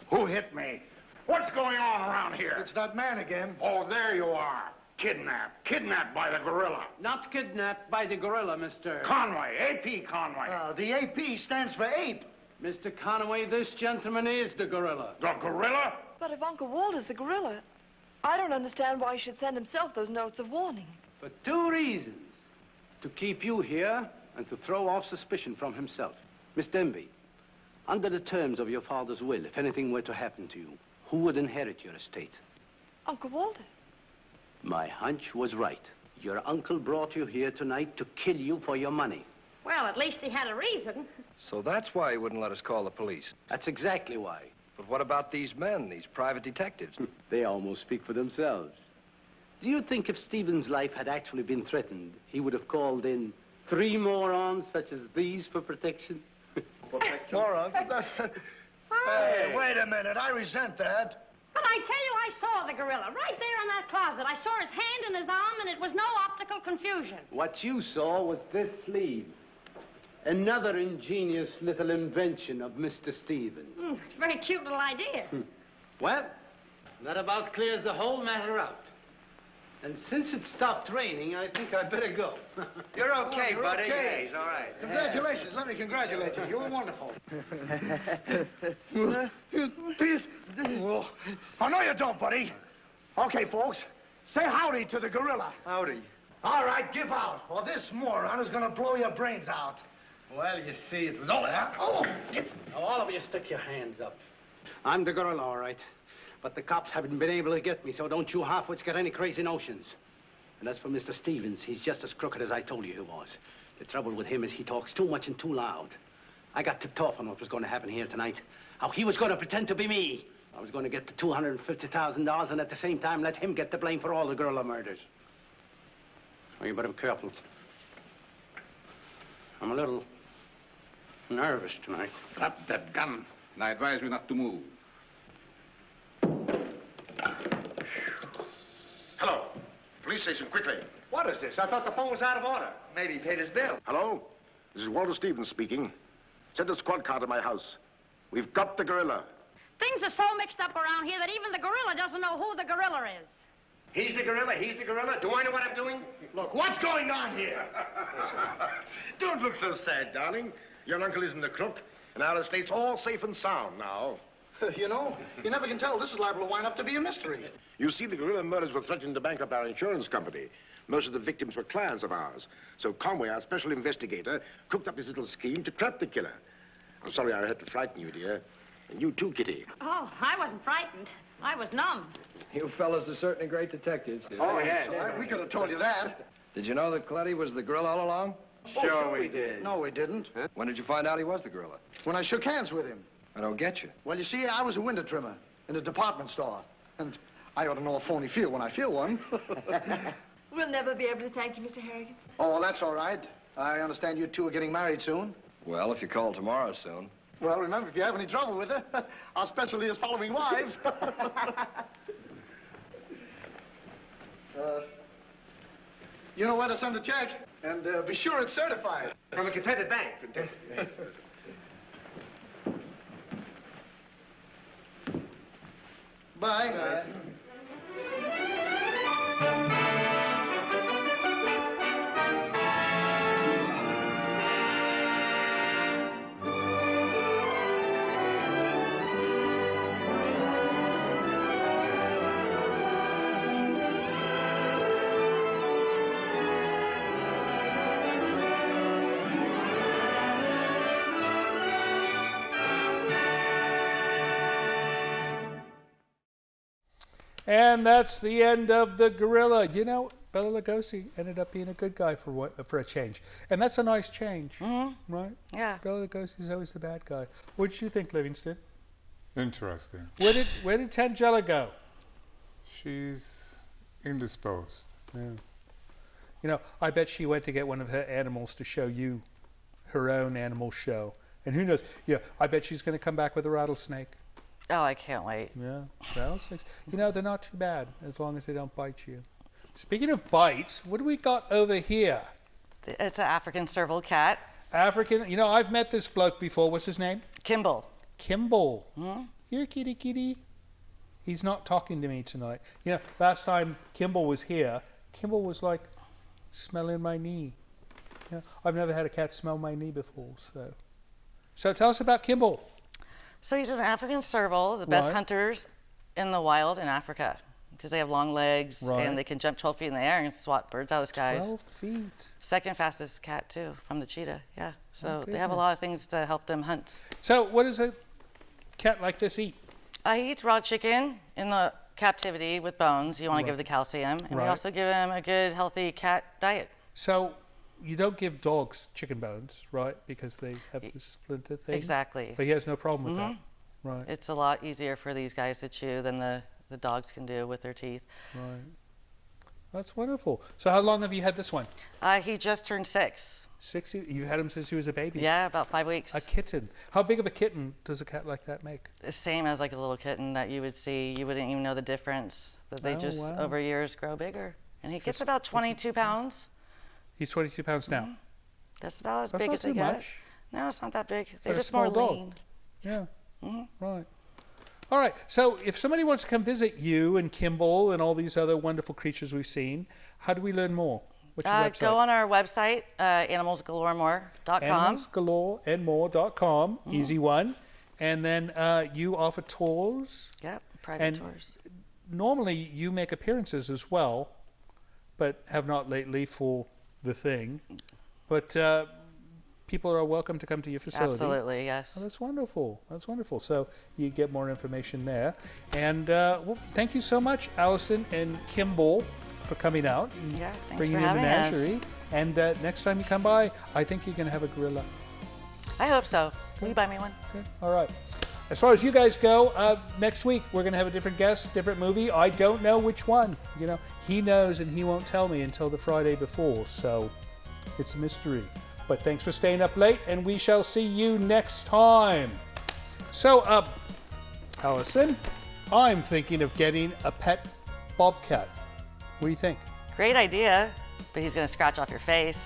Who hit me? What's going on around here? It's that man again. Oh, there you are. Kidnapped. Kidnapped by the gorilla. Not kidnapped by the gorilla, Mr. Conway. AP Conway. The AP stands for ape. Mr. Conway, this gentleman is the gorilla. The gorilla? But if Uncle Walter's the gorilla, I don't understand why he should send himself those notes of warning. For two reasons. To keep you here and to throw off suspicion from himself. Miss Denby, under the terms of your father's will, if anything were to happen to you, who would inherit your estate? Uncle Walter. My hunch was right. Your uncle brought you here tonight to kill you for your money. Well, at least he had a reason. So that's why he wouldn't let us call the police. That's exactly why. But what about these men, these private detectives? They almost speak for themselves. Do you think if Stephen's life had actually been threatened, he would have called in 3 morons such as these for protection? Morons? Hey, wait a minute. I resent that. But I tell you, I saw the gorilla right there in that closet. I saw his hand and his arm, and it was no optical confusion. What you saw was this sleeve. Another ingenious little invention of Mr. Stevens. It's a very cute little idea. Well, that about clears the whole matter up. And since it stopped raining, I think I'd better go. You're okay, you're buddy. okay. Yeah, he's all right. Congratulations. Let me congratulate you. You were wonderful. Oh, no, you don't, buddy. Okay, folks. Say howdy to the gorilla. Howdy. All right, give out, or this moron is going to blow your brains out. Well, you see, it was all that. Oh, Now, all of you stick your hands up. I'm the gorilla, all right. But the cops haven't been able to get me, so don't you half-wits get any crazy notions. And as for Mr. Stevens, he's just as crooked as I told you he was. The trouble with him is he talks too much and too loud. I got tipped off on what was going to happen here tonight. How he was going to pretend to be me. I was going to get the $250,000 and at the same time let him get the blame for all the gorilla murders. So you better be careful. I'm a little nervous tonight. Drop that gun, and I advise you not to move. Hello. Police station, quickly. what is this? I thought the phone was out of order. Maybe he paid his bill. Hello? This is Walter Stevens speaking. Send a squad car to my house. We've got the gorilla. Things are so mixed up around here that even the gorilla doesn't know who the gorilla is. He's the gorilla. He's the gorilla. Do I know what I'm doing? Look, what's going on here? Don't look so sad, darling. Your uncle isn't a crook, and our estate's all safe and sound now. You know, you never can tell. This is liable to wind up to be a mystery. You see, the gorilla murders were threatening to bankrupt our insurance company. Most of the victims were clients of ours. So Conway, our special investigator, cooked up his little scheme to trap the killer. I'm sorry I had to frighten you, dear. And you too, Kitty. Oh, I wasn't frightened. I was numb. You fellas are certainly great detectives. Oh, yeah. We could have told you that. Did you know that Cletty was the gorilla all along? Sure we did. No, we didn't. Huh? When did you find out he was the gorilla? When I shook hands with him. I don't get you. Well, you see, I was a window trimmer in a department store. And I ought to know a phony feel when I feel one. We'll never be able to thank you, Mr. Harrigan. Oh, well, that's all right. I understand you two are getting married soon. Well, if you call tomorrow soon. Well, remember, if you have any trouble with her, our specialty is following wives. You know where to send a check, and be sure it's certified. From a Confederate bank. Bye. Bye. And that's the end of the gorilla. You know, Bela Lugosi ended up being a good guy for a change. And that's a nice change, right? Yeah. Bela Lugosi's always the bad guy. What did you think, Livingston? Interesting. Where did Tangela go? She's indisposed. Yeah. You know, I bet she went to get one of her animals to show you her own animal show. And who knows? Yeah, I bet she's going to come back with a rattlesnake. Oh, I can't wait. Yeah, rattlesnakes. You know, they're not too bad as long as they don't bite you. Speaking of bites, what do we got over here? It's an African serval cat. African, you know, I've met this bloke before. What's his name? Kimball. Kimball. Here, kitty, kitty. He's not talking to me tonight. You know, last time Kimball was here, Kimball was like smelling my knee. You know, I've never had a cat smell my knee before, so So tell us about Kimball. So he's an African serval, the best hunters in the wild in Africa, because they have long legs and they can jump 12 feet in the air and swat birds out of the skies. 12 feet. Second fastest cat, too, from the cheetah. Yeah. So they have a lot of things to help them hunt. So what does a cat like this eat? He eats raw chicken in the captivity with bones. You want to give the calcium. And we also give him a good, healthy cat diet. So you don't give dogs chicken bones, right? Because they have the splinter things? Exactly. But he has no problem with that. Right. It's a lot easier for these guys to chew than the dogs can do with their teeth. Right. That's wonderful. So how long have you had this one? He just turned 6. 6? You've had him since he was a baby? Yeah, about 5 weeks. A kitten. How big of a kitten does a cat like that make? The same as like a little kitten that you would see. You wouldn't even know the difference. But they just, over years, grow bigger. And he gets about 22 pounds. He's 22 pounds now? That's about as That's big not as they too get. much. No, it's not that big. It's They're like a just more small dog. lean. Yeah. Right. All right. So if somebody wants to come visit you and Kimball and all these other wonderful creatures we've seen, how do we learn more? What's your website? Go on our website, animalsgaloremore.com. Animalsgaloremore.com. Easy one. And then you offer tours. Yep, private tours. Normally you make appearances as well, but have not lately for the thing. But people are welcome to come to your facility. Absolutely, yes. Oh, that's wonderful. That's wonderful. So you get more information there. And well, thank you so much, Alison and Kimball, for coming out and bringing in the menagerie. And next time you come by, I think you're going to have a gorilla. I hope so. Will you buy me one? Good. All right. As far as you guys go, next week we're going to have a different guest, different movie. I don't know which one. You know, he knows and he won't tell me until the Friday before. So it's a mystery. But thanks for staying up late, and we shall see you next time. So, Alison, I'm thinking of getting a pet bobcat. What do you think? Great idea, but he's going to scratch off your face.